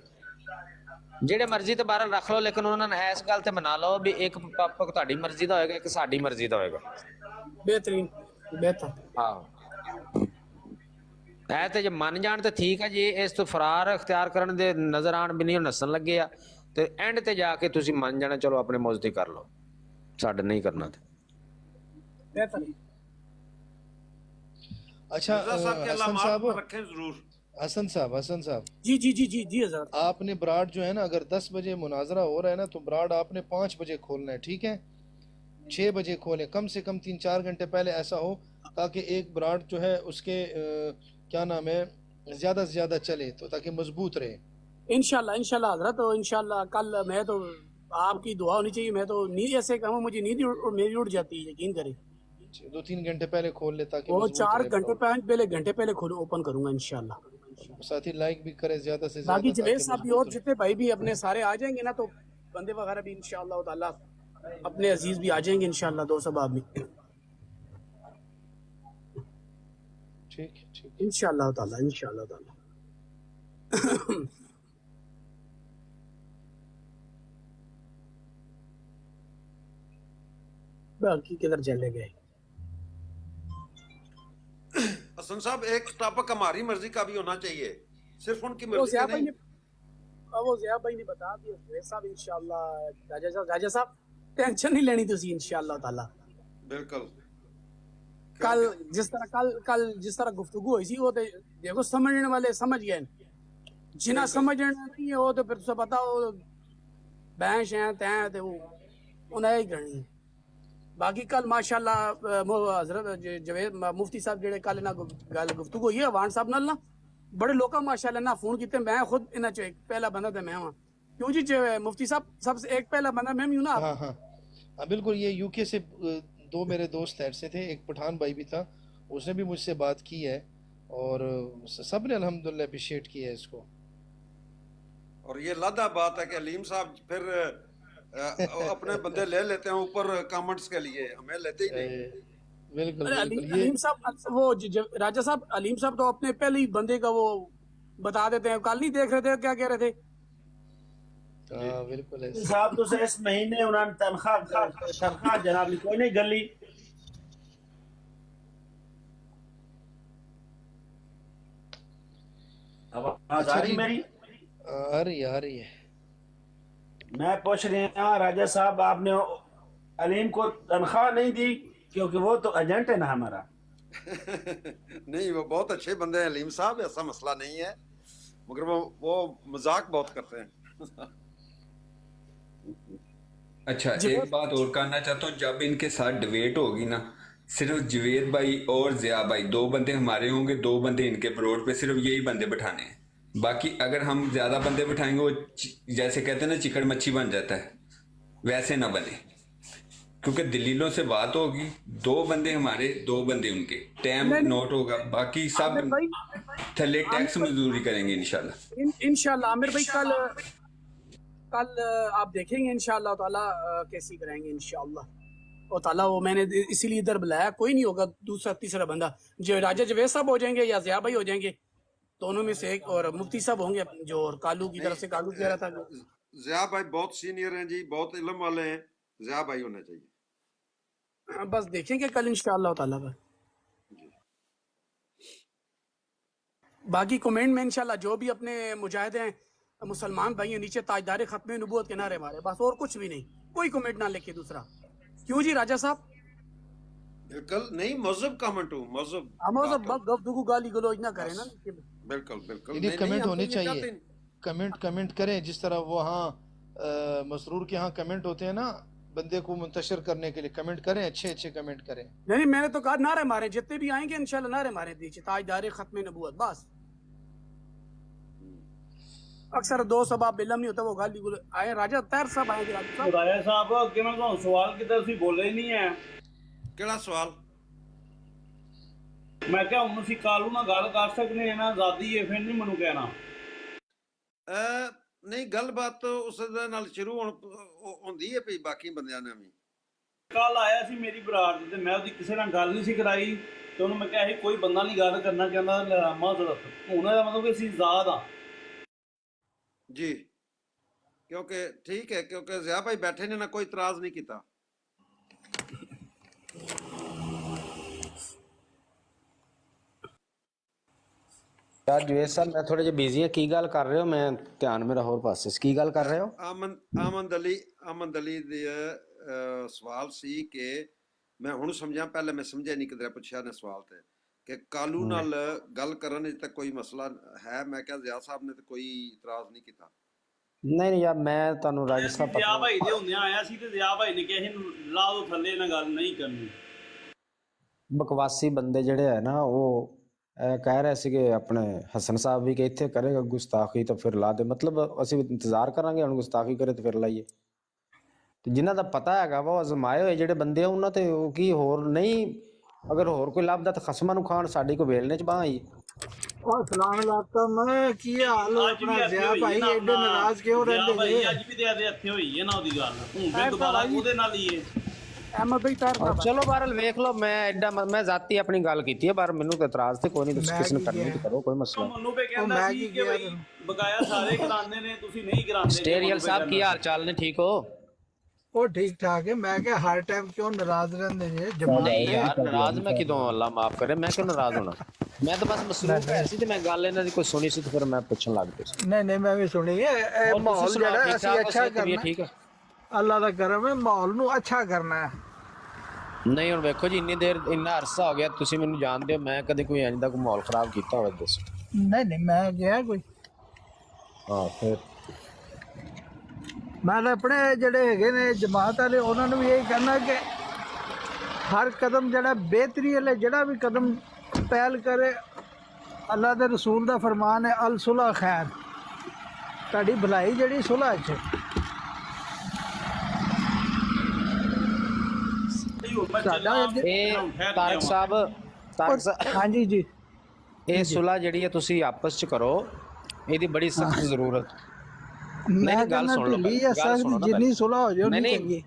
جہے مرضی تے بارہ رکھ لو، لیکن انہوں نے اس گل تے منا لو بھی ایک ٹاپک تہاڈی مرضی دا ہوئے گا، ایک ساڈی مرضی دا ہوئے گا. بہترین، بہتر. ہاں اے تے جے من جان تے ٹھیک ہے جی. اس تو فرار اختیار کرن دے نظر آن بھی نہیں نسن لگے آ تے اینڈ تے جا کے تسی من جانا چلو اپنے موضوع کر لو، ساڈے نہیں کرنا تے. بہتر. اچھا مرزا صاحب کے حسن علامات صاحب، پر رکھیں ضرور. حسن صاحب جی جی جی جی جی حضرت. آپ نے براڈ جو ہے نا، اگر 10 بجے مناظرہ ہو رہا ہے نا تو براڈ آپ نے 5 بجے کھولنا ہے. ٹھیک ہے، 6 بجے کھولیں، کم سے کم 3-4 گھنٹے پہلے ایسا ہو تاکہ ایک براڈ جو ہے اس کے کیا نام ہے زیادہ سے زیادہ چلے، تو تاکہ مضبوط رہے. انشاءاللہ حضرت. اور انشاءاللہ کل میں تو آپ کی دعا ہونی چاہیے. میں تو نیند ایسے کہوں، مجھے نیند میری اٹھ جاتی ہے، یقین کریں. 2-3 گھنٹے پہلے کھول لے تاکہ وہ مضبوط 4 رہے. گھنٹے پہلے اوپن کروں گا انشاءاللہ. साथी लाइक भी करे ज्यादा से बाकी ज्यादा जवेद ताकि साहब भी मजबूत और रहे। जितने भाई भी अपने सारे आ जाएंगे ना, तो बंदे वगैरह भी इंशाअल्लाह ताला अपने अजीज भी आ जाएंगे इंशाअल्लाह, दो सब आदमी ठीक है, ठीक है। इंशाअल्लाह ताला, इंशाअल्लाह ताला। बाकी किधर चले गए? हसन साहब, एक टॉपिक हमारी मर्जी का भी होना चाहिए, सिर्फ उनकी वो मर्जी ज़िया का भाई नहीं। ने वो ज़िया भाई ने बता दिया जवेद साहब इंशाअल्लाह। राजा साहब टेंशन नहीं लेनी तुसी इंशाअल्लाह ताला। बिल्कुल। कल जिस तरह गुफ्तगू हुई सी, वो तो देखो समझने वाले समझ गए, जिन्हें समझना नहीं है वो तो फिर तुसें पता वो बैंश हैं तैं ते वो उन्हें ही करनी है। बाकी कल माशाल्लाह हजरत जवेद मुफ्ती साहब जेड़े कल ना गल गुफ्तगू हुई है वान साहब नाल ना, बड़े लोग माशाल्लाह ना फोन कीते, मैं खुद इन्हां चो एक पहला बंदा ते मैं हां। क्यों जी मुफ्ती साहब सबसे एक पहला बंदा मैं भी हूं ना। हाँ हाँ हाँ, बिल्कुल। ये यूके से दो मेरे दोस्त ऐड से थे, एक पठान भाई भी था, उसने भी मुझसे बात की है और सब ने अल्हम्दुलिल्लाह अप्रिशिएट किया है इसको। और ये लादा बात है कि अलीम साहब फिर अपने बंदे ले लेते हैं ऊपर कमेंट्स के लिए, हमें लेते ही नहीं। बिल्कुल अरे बिल्कुल। ये अलीम साहब वो राजा साहब अलीम साहब तो अपने पहले ही बंदे का वो बता देते हैं। कल नहीं देख रहे थे क्या कह रहे थे? हाँ बिल्कुल ऐसे। साहब तुसे इस महीने उन्होंने तनख्वाह जनाब ली कोई नहीं गली। आवाज आ रही मेरी? आ रही है। मैं पूछ रही हूँ राजा साहब, आपने अलीम को तनख्वाह नहीं दी क्योंकि वो तो एजेंट है ना हमारा। नहीं, वो बहुत अच्छे बंदे हैं अलीम साहब, ऐसा मसला नहीं है, मगर वो मजाक बहुत करते हैं। अच्छा, एक बात और कहना चाहता हूँ, जब इनके साथ डिबेट होगी ना, सिर्फ जवेद भाई और जिया भाई दो बंदे हमारे होंगे, दो बंदे इनके ब्रोड पे, सिर्फ यही बंदे बैठाने हैं। बाकी अगर हम ज्यादा बंदे बैठाएंगे वो जैसे कहते हैं ना चिकन मच्छी बन जाता है, वैसे ना बने, क्योंकि दलीलों से बात होगी। दो बंदे हमारे, दो बंदे उनके, टाइम नोट होगा, बाकी सब थले टैक्स मजदूरी करेंगे इंशाल्लाह। इंशाल्लाह आमिर भाई कल आप देखेंगे इंशाल्लाह ताला कैसी कराएंगे इंशाल्लाह और ताला। वो मैंने इसीलिए इधर बुलाया, कोई नहीं होगा दूसरा तीसरा बंदा, जो राजा जवेद साहब हो जाएंगे या ज़िया भाई हो जाएंगे, दोनों में से एक, और मुफ्ती साहब होंगे जो, और कालू की तरफ से कालू कह रहा था। ज़िया भाई बहुत सीनियर हैं जी, बहुत इल्म वाले हैं, ज़िया भाई होने चाहिए। बस देखेंगे कल इंशाअल्लाह ताला पर। बाकी कमेंट में इंशाल्लाह जो भी अपने मुजाहिद हैं मुसलमान भाई हैं, नीचे ताजदार खत्म नबूवत के नारे मारे, बस और कुछ भी नहीं, कोई कमेंट ना लिखे दूसरा। क्यों जी राजा साहब? बिल्कुल नहीं, मजहब कमेंट हूँ, मजहब हम गफ्तगू गाली गलौज ना करें ना। बिल्कुल बिल्कुल। इन्हें कमेंट हम होने तो ये चाहिए, चाहते कमेंट करें जिस तरह वो हाँ मसरूर के यहाँ कमेंट होते हैं ना, बंदे को मुंतशिर करने के लिए कमेंट करें, अच्छे कमेंट करें। नहीं मैंने तो कहा नारे मारे, जितने भी आएंगे इंशाल्लाह नारे मारे दीजिए, ताजदार खत्म नबूवत, बस। अक्सर दो सबाब इलम नहीं होता, वो गाली गुल आए। राजा तैर साहब आएंगे। राजा साहब अगे मैं तो सवाल की तरफ बोले ही नहीं है। केड़ा सवाल? मैं क्या हूं ਅਸੀਂ ਕਾਲੂ ਨਾਲ ਗੱਲ ਕਰ ਸਕਨੇ ਆ ਨਾ, ਆਜ਼ਾਦੀ ਹੈ, ਫਿਰ ਨਹੀਂ ਮੈਨੂੰ ਕਹਿਣਾ। नहीं, गलबात तो उस नाल शुरू होंदी है पई, बाकी बंदियां ने भी। ਕੱਲ ਆਇਆ ਸੀ ਮੇਰੀ ਬਰਾਤ ਤੇ ਮੈਂ ਉਹਦੀ ਕਿਸੇ ਨਾਲ ਗੱਲ ਨਹੀਂ ਸੀ ਕਰਾਈ, ਤੇ ਉਹਨੂੰ ਮੈਂ ਕਿਹਾ ਸੀ ਕੋਈ ਬੰਦਾ ਨਹੀਂ ਗੱਲ ਕਰਨਾ ਚਾਹੁੰਦਾ ਮਾਜ਼ਰਤ। ਹੁਣ ਇਹਦਾ ਮਤਲਬ ਕਿ ਅਸੀਂ ਆਜ਼ਾਦ ਆ जी, क्योंकि ठीक है, क्योंकि ज़िया भाई बैठे ने ना, कोई इतराज नहीं किया। यार जवेद साहब मैं थोड़े ਜਿਹੇ ਬਿਜ਼ੀ ਹਾਂ, ਕੀ ਗੱਲ ਕਰ ਰਹੇ ਹੋ? ਮੈਂ ਧਿਆਨ ਮੇਰਾ ਹੋਰ ਪਾਸੇ ਸੀ, ਕੀ ਗੱਲ ਕਰ ਰਹੇ ਹੋ? ਆਮਨ ਅਲੀ ਦੇ ਸਵਾਲ ਸੀ ਕਿ ਮੈਂ ਹੁਣ ਸਮਝਿਆ, ਪਹਿਲੇ ਮੈਂ ਸਮਝਿਆ ਨਹੀਂ, ਕਿਧਰੇ ਪੁੱਛਿਆ ਨੇ ਸਵਾਲ ਤੇ ਕਿ ਕਾਲੂ ਨਾਲ ਗੱਲ ਕਰਨ ਵਿੱਚ ਤਾਂ ਕੋਈ ਮਸਲਾ ਹੈ। ਮੈਂ ਕਿਹਾ ज़िया ਸਾਹਿਬ ਨੇ ਤਾਂ ਕੋਈ ਇਤਰਾਜ਼ ਨਹੀਂ ਕੀਤਾ। ਨਹੀਂ ਯਾਰ, ਮੈਂ ਤੁਹਾਨੂੰ ਰਾਜਾ ਸਾਹਿਬ ज़िया भाई ਦੇ ਹੁੰਦਿਆਂ ਆਇਆ ਸੀ ਤੇ ज़िया भाई ਨੇ ਕਿਹਾ ਸੀ ਲਾ ਦੋ ਥੱਲੇ, ਨਾਲ ਗੱਲ ਨਹੀਂ ਕਰਨੀ। ਬਕਵਾਸੀ ਬੰਦੇ ਜਿਹੜੇ ਹੈ ਨਾ, ਉਹ ਕਹਿ ਰਹੇ ਸੀਗੇ ਆਪਣੇ ਹਸਨ ਸਾਹਿਬ ਵੀ ਕਿ ਇੱਥੇ ਕਰੇਗਾ ਗੁਸਤਾਖੀ ਤਾਂ ਫਿਰ ਲਾ ਦੇ, ਮਤਲਬ ਅਸੀਂ ਇੰਤਜ਼ਾਰ ਕਰਾਂਗੇ ਹੁਣ ਗੁਸਤਾਖੀ ਕਰੇ ਤਾਂ ਫਿਰ ਲਾਈਏ। ਤੇ ਜਿਨ੍ਹਾਂ ਦਾ ਪਤਾ ਹੈਗਾ ਵਾ, ਉਹ ਅਜ਼ਮਾਏ ਹੋਏ ਜਿਹੜੇ ਬੰਦੇ ਆ, ਉਹਨਾਂ ਤੇ ਉਹ ਕੀ ਹੋਰ ਨਹੀਂ, ਅਗਰ ਹੋਰ ਕੋਈ ਲੱਭਦਾ ਤਾਂ ਖਸਮਾਂ ਨੂੰ ਖਾਣ, ਸਾਡੀ ਕੋਈ ਵੇਲਣੇ ਚ ਬਾਂਹ ਆਈ। और सलाम अलैकुम की हाल हो ਅੱਜ ਵੀ अपना ਇੱਥੇ ज़िया ਹੋਈ ਹੈ भाई ਨਾ एडे नाराज क्यों ਜਿਆ रहते ਭਾਈ जे ਅੱਜ ਵੀ ਤੇ ਇੱਥੇ ਹੋਈ ਹੈ ਨਾ ਉਹਦੀ ਗੱਲ ਹੁਣ ਐ ਫਿਰ ਤਾਂ ਦੁਬਾਰਾ ਭਾਈ ਉਹਦੇ ਨਾਲ ਹੀ ਹੈ ਅਹਿਮਦ ਭਾਈ ਤਾਰ ਔਰ ਚਲੋ ਬਹਰਲ ਵੇਖ ਲਓ, ਮੈਂ ਐਡਾ ਮੈਂ ਜ਼ਾਤੀ ਆਪਣੀ ਗੱਲ ਕੀਤੀ ਹੈ, ਪਰ ਮੈਨੂੰ ਤਾਂ ਇਤਰਾਜ਼ ਤੇ ਕੋਈ ਨਹੀਂ, ਤੁਸੀਂ मैं ਕਿਸੇ ਨੂੰ की ਕਰਨੀ किया ਤੇ ਕਰੋ, ਕੋਈ ਮਸਲਾ ਨਹੀਂ। ਮਨੂੰ ਪੇ ਕਹਿੰਦਾ ਮੈਂ ਸੀ ਕੀ ਕਿ ਕਿਹਾ ਬਈ ਬਕਾਇਆ ਸਾਰੇ ਕਰਾਉਂਦੇ ਨੇ ਤੁਸੀਂ ਨਹੀਂ ਕਰਾਉਂਦੇ ਸਟੇਰੀਅਲ ਸਾਹਿਬ ਕੀ ਹਾਲ ਚਾਲ ਨੇ, ਠੀਕ ਹੋ? वो ठीक ठाक है मैं क्या हर टाइम क्यों नाराज रहते जे नहीं जमात यार नाराज मैं किदों, अल्लाह माफ करे, मैं क्यों नाराज होना? मैं तो बस मसरूफ है सी ते मैं गल इन्हां दी कोई सुनी सी ते फिर मैं पूछन लग पिया। नहीं नहीं मैं भी सुनी है और तुसीं माहौल सुनाओ, जड़ा ठीक असि ठाक हो, अच्छा सेहत भी करना ठीक है? अल्लाह दा करम है माहौल नु अच्छा करना है नहीं हुण वेखो जी, इन्नी देर इन्ना अरसा हो गया, तुसीं मैनूं जानदे हो, मैं कदे कोई इंज दा कोई माहौल खराब कीता होवे दसो? नहीं नहीं मैं गया कोई हां फिर मैं तो अपने जड़े हैगे ने जमात वाले उन्होंने भी यही कहना कि हर कदम जड़ा बेहतरी वाले जड़ा भी कदम पहल करे, अल्लाह के रसूल का फरमान है अल सुलह खैर, ताड़ी भलाई जड़ी सुलह च साडा ਇਹ ਤਾਰਕ ਸਾਹਿਬ हाँ जी जी ਇਹ ਸੁਲਾ ਜਿਹੜੀ ਹੈ ਤੁਸੀਂ ਆਪਸ ਚ ਕਰੋ, ਇਹਦੀ ਬੜੀ ਸਖਤ ਜ਼ਰੂਰਤ। मैं गल कहना सुन लो ढिली पहले, है गल सुनो सख्त ना जिन्नी पहले। सुलह हो जाए नहीं, उन्नी नहीं। चंगी।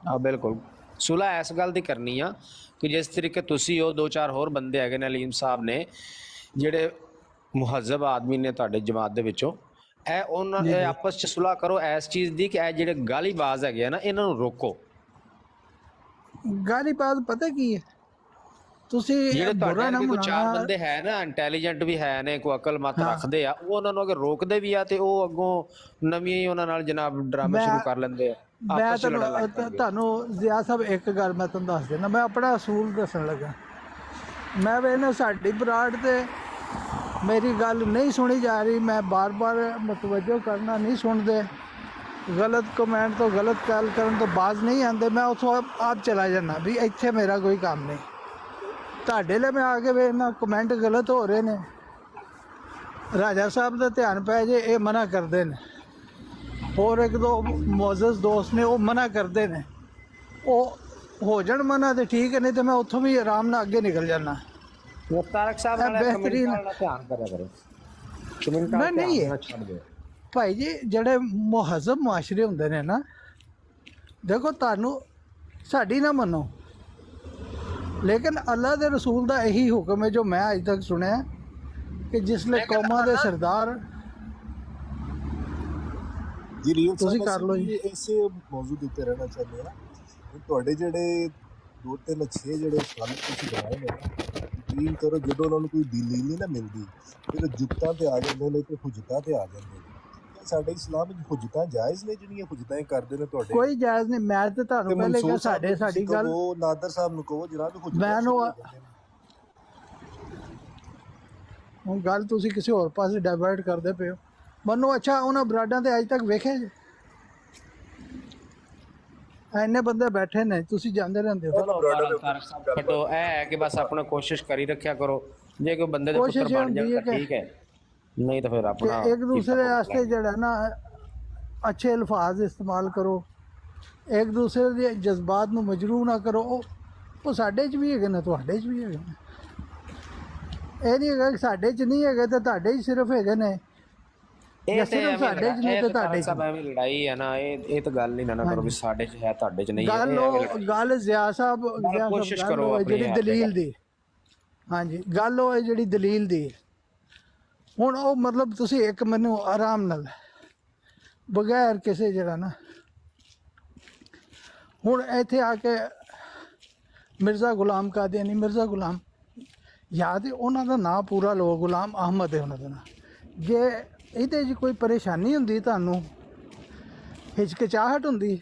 ਹਾਂ ਬਿਲਕੁਲ, ਸੁਲਾ ਇਸ ਗੱਲ ਦੀ ਕਰਨੀ ਆ ਕਿ ਜਿਸ ਤਰੀਕੇ ਤੁਸੀਂ ਉਹ ਦੋ ਚਾਰ ਹੋਰ ਬੰਦੇ ਹੈਗੇ ਨੇ, ਅਲੀਮ ਸਾਹਿਬ ਨੇ, ਜਿਹੜੇ ਮੁਹੱਜ਼ਬ ਆਦਮੀ ਨੇ ਤੁਹਾਡੇ ਜਮਾਤ ਦੇ ਵਿੱਚੋਂ, ਇਹ ਉਹਨਾਂ ਇਹ ਆਪਸ ਚ ਸੁਲਾ ਕਰੋ ਇਸ ਚੀਜ਼ ਦੀ ਕਿ ਇਹ ਜਿਹੜੇ ਗਾਲੀਬਾਜ਼ ਹੈਗੇ ਆ ਨਾ, ਇਹਨਾਂ ਨੂੰ ਰੋਕੋ। गाली बात पता की है ਤੁਸੀਂ ਜਿਹੜੇ ਬੁਰਾ ਤੁਹਾਡੇ ਨਾ ਵਰਗੇ ਕੋਈ ਚਾਰ ਮਨਾਣਾ ਬੰਦੇ ਹੈ ਨਾ, ਇੰਟੈਲੀਜੈਂਟ ਵੀ ਹੈ ਨੇ, ਕੋਈ ਅਕਲ ਮਤ ਰੱਖਦੇ ਆ, ਉਹ ਉਹਨਾਂ ਨੂੰ ਅਗਰ ਰੋਕਦੇ ਵੀ ਆ ਤੇ ਉਹ ਅੱਗੋਂ ਨਵੀਆਂ ਹੀ ਉਹਨਾਂ ਨਾਲ ਜਨਾਬ ਡਰਾਮੇ ਮੈਂ- ਸ਼ੁਰੂ ਕਰ ਲੈਂਦੇ ਆ, ਮੈਂ ਆਪਸ ਚ ਲੜਨ ਲੱਗ ਪੈਂਦੇ ਆ। ਤੁਹਾਨੂੰ ਜ਼ਿਆ ਸਾਹਿਬ ਇੱਕ ਗੱਲ ਮੈਂ ਤੁਹਾਨੂੰ ਦੱਸ ਦੇਣਾ, ਮੈਂ ਆਪਣਾ ਅਸੂਲ ਦੱਸਣ ਲੱਗਾ। ਮੈਂ ਵੇਖਣਾ ਸਾਡੀ ਬਰਾੜ ਤੇ ਮੇਰੀ ਗੱਲ ਨਹੀਂ ਸੁਣੀ ਜਾ ਰਹੀ, ਮੈਂ ਬਾਰ-ਬਾਰ ਮਤਵੱਜੋ ਕਰਨਾ ਨਹੀਂ ਸੁਣਦੇ, ਗਲਤ ਕਮੈਂਟ ਤੋਂ ਗਲਤ ਗੱਲ ਕਰਨ ਤੋਂ ਬਾਜ਼ ਨਹੀਂ ਆਉਂਦੇ, ਮੈਂ ਉੱਥੋਂ ਆਪ ਚਲਾ ਜਾਂਦਾ ਵੀ ਇੱਥੇ ਮੇਰਾ ਕੋਈ ਕੰਮ ਨਹੀਂ। ਤੁਹਾਡੇ ਲਈ ਮੈਂ ਆ ਕੇ ਵੇਖਣਾ ਕਮੈਂਟ ਗਲਤ ਹੋ ਰਹੇ ਨੇ, ਰਾਜਾ ਸਾਹਿਬ ਦਾ ਧਿਆਨ ਪੈ ਜੇ ਇਹ ਮਨਾ ਕਰਦੇ ਨੇ, ਹੋਰ ਇੱਕ ਦੋ ਮੌਜ਼ਜ਼ ਦੋਸਤ ਨੇ ਉਹ ਮਨਾ ਕਰਦੇ ਨੇ, ਉਹ ਹੋ ਜਾਣ ਮਨਾ ਤੇ ਠੀਕ ਹੈ, ਨਹੀਂ ਤੇ ਮੈਂ ਉੱਥੋਂ ਵੀ ਆਰਾਮ ਨਾਲ ਅੱਗੇ ਨਿਕਲ ਜਾਣਾ। ਤਾਰਕ ਸਾਹਿਬ ਇਹ ਨਾਲ ਬਿਹਤਰੀਨ- ਕਮੈਂਟਾਂ ਦਾ ਧਿਆਨ ਕਰਿਆ ਕਰੋ, ਕਮੈਂਟਾਂ ਮੈਂ ਦਾ ਨਹੀਂ ਧਿਆਨ ਹੈ। ਨਾ ਛੱਡ ਦਿਓ। ਭਾਈ ਜੀ ਜਿਹੜੇ ਮੁਹੱਜ਼ਬ ਮੁਆਸ਼ਰੇ ਹੁੰਦੇ ਨੇ ਨਾ, ਦੇਖੋ ਤੁਹਾਨੂੰ ਸਾਡੀ ਨਾ ਮੰਨੋ, ਲੇਕਿਨ ਅੱਲਾ ਦੇ ਰਸੂਲ ਦਾ ਇਹੀ ਹੁਕਮ ਹੈ ਜੋ ਮੈਂ ਅੱਜ ਤੱਕ ਸੁਣਿਆ ਕਿ ਜਿਸਲੇ ਕੌਮਾਂ ਦੇ ਸਰਦਾਰ ਜੀ ਰੀਅਲ ਤੁਸੀਂ ਕਰ ਲਓ ਜੀ। ਇਸੇ ਮੌਜੂਦ ਦੇ ਉੱਤੇ ਰਹਿਣਾ ਚਾਹੁੰਦੇ ਆ। ਤੁਹਾਡੇ ਜਿਹੜੇ 2-3-6 ਜਿਹੜੇ ਸਵਾਲ ਤੁਸੀਂ ਬਣਾਏ ਨੇ, ਯਕੀਨ ਕਰੋ ਜਦੋਂ ਉਹਨਾਂ ਨੂੰ ਕੋਈ ਦਲੀਲ ਨਹੀਂ ਨਾ ਮਿਲਦੀ, ਫਿਰ ਜੁਗਤਾਂ ਤੇ ਆ ਜਾਂਦੇ ਨੇ ਤੇ ਹੁਜਤਾਂ ਤੇ ਆ ਜਾਂਦੇ ਨੇ। ਸਾਡੇ ਇਸਲਾਮ ਵਿੱਚ ਹੁਜਤਾਂ ਜਾਇਜ਼ ਨੇ, ਜਿਹੜੀਆਂ ਹੁਜਤਾਂ ਹੀ ਕਰਦੇ ਨੇ ਤੁਹਾਡੇ? ਕੋਈ ਜਾਇਜ਼ ਨਹੀਂ। ਮੈਂ ਤੇ ਤੁਹਾਨੂੰ ਪਹਿਲੇ ਕਿਹਾ ਸਾਡੀ ਗੱਲ, ਉਹ ਨਾਦਰ ਸਾਹਿਬ ਨੂੰ ਕਹੋ ਜਨਾਬ ਹੁਜਤਾਂ ਮੈਨੂੰ ਹੁਣ ਗੱਲ ਤੁਸੀਂ ਕਿਸੇ ਹੋਰ ਪਾਸੇ ਡਾਇਵਰਟ ਕਰਦੇ ਪਏ ਹੋ ਮੈਨੂੰ। ਅੱਛਾ ਉਹਨਾਂ ਬਰਾਡਾਂ ਤੇ ਅੱਜ ਤੱਕ ਵੇਖਿਆ ਜੀ? ਇੰਨੇ ਬੰਦੇ ਬੈਠੇ ਨੇ, ਤੁਸੀਂ ਜਾਂਦੇ ਰਹਿੰਦੇ ਹੋ। ਤਾਰਕ ਸਾਹਿਬ ਛੱਡੋ, ਇਹ ਹੈ ਕਿ ਬਸ ਆਪਣਾ ਕੋਸ਼ਿਸ਼ ਕਰੀ ਰੱਖਿਆ ਕਰੋ, ਜੇ ਕੋਈ ਬੰਦੇ ਦੇ ਪੁੱਤਰ ਕੋਸ਼ਿਸ਼ ਬਣ ਹੁੰਦੀ ਜਾਣ ਹੈ ਤਾਂ ਕਿ- ਠੀਕ ਹੈ, ਨਹੀਂ ਤਾਂ ਫਿਰ ਆਪਣਾ ਕਿ ਇੱਕ ਦੂਸਰੇ ਵਾਸਤੇ ਜਿਹੜਾ ਨਾ ਅੱਛੇ ਅਲਫਾਜ਼ ਇਸਤੇਮਾਲ ਕਰੋ, ਇੱਕ ਦੂਸਰੇ ਦੇ ਜਜ਼ਬਾਤ ਨੂੰ ਮਜਰੂ ਨਾ ਕਰੋ। ਉਹ ਸਾਡੇ 'ਚ ਵੀ ਹੈਗੇ ਨੇ, ਤੁਹਾਡੇ 'ਚ ਵੀ ਹੈਗੇ ਨੇ। ਇਹ ਨਹੀਂ ਹੈਗਾ ਕਿ ਸਾਡੇ 'ਚ ਨਹੀਂ ਹੈਗੇ ਤੇ ਤੁਹਾਡੇ 'ਚ ਸਿਰਫ ਹੈਗੇ ਨੇ, ਜਾਂ ਸਿਰਫ ਸਾਡੇ 'ਚ ਨੇ ਤੇ ਤੁਹਾਡੇ 'ਚ ਸਭ ਐਵੇਂ ਲੜਾਈ ਹੈ ਨਾ, ਇਹ ਤਾਂ ਗੱਲ ਨਹੀਂ ਨਾ ਕਰੋ ਵੀ ਸਾਡੇ 'ਚ ਹੈ ਤੁਹਾਡੇ 'ਚ ਨਹੀਂ ਹੈ। ਗੱਲ ਇਹ ਉਹ ਐਵੇਂ ਲੜਾਈ। ਗੱਲ ਜ਼ਿਆ ਸਾਹਿਬ ਕੋਸ਼ਿਸ਼ ਗੱਲ ਕਰੋ ਉਹ ਹੈ ਆਪਣੀ ਜਿਹੜੀ ਹੈ ਦਲੀਲ ਦੀ, ਹਾਂਜੀ ਗੱਲ ਉਹ ਹੈ ਜਿਹੜੀ ਦਲੀਲ ਦੀ। ਹੁਣ ਉਹ ਮਤਲਬ ਤੁਸੀਂ ਇੱਕ ਮੈਨੂੰ ਆਰਾਮ ਨਾਲ ਬਗੈਰ ਕਿਸੇ ਜਿਹੜਾ ਨਾ, ਹੁਣ ਇੱਥੇ ਆ ਕੇ ਮਿਰਜ਼ਾ ਗੁਲਾਮ ਕਾਦੀਆਨੀ, ਮਿਰਜ਼ਾ ਗੁਲਾਮ ਯਾਦ ਹੈ ਉਹਨਾਂ ਦਾ ਨਾਂ ਪੂਰਾ ਲਓ, ਗੁਲਾਮ ਅਹਿਮਦ ਹੈ ਉਹਨਾਂ ਦਾ ਨਾਂ। ਜੇ ਇਹਦੇ 'ਚ ਕੋਈ ਪਰੇਸ਼ਾਨੀ ਹੁੰਦੀ, ਤੁਹਾਨੂੰ ਹਿਚਕਿਚਾਹਟ ਹੁੰਦੀ,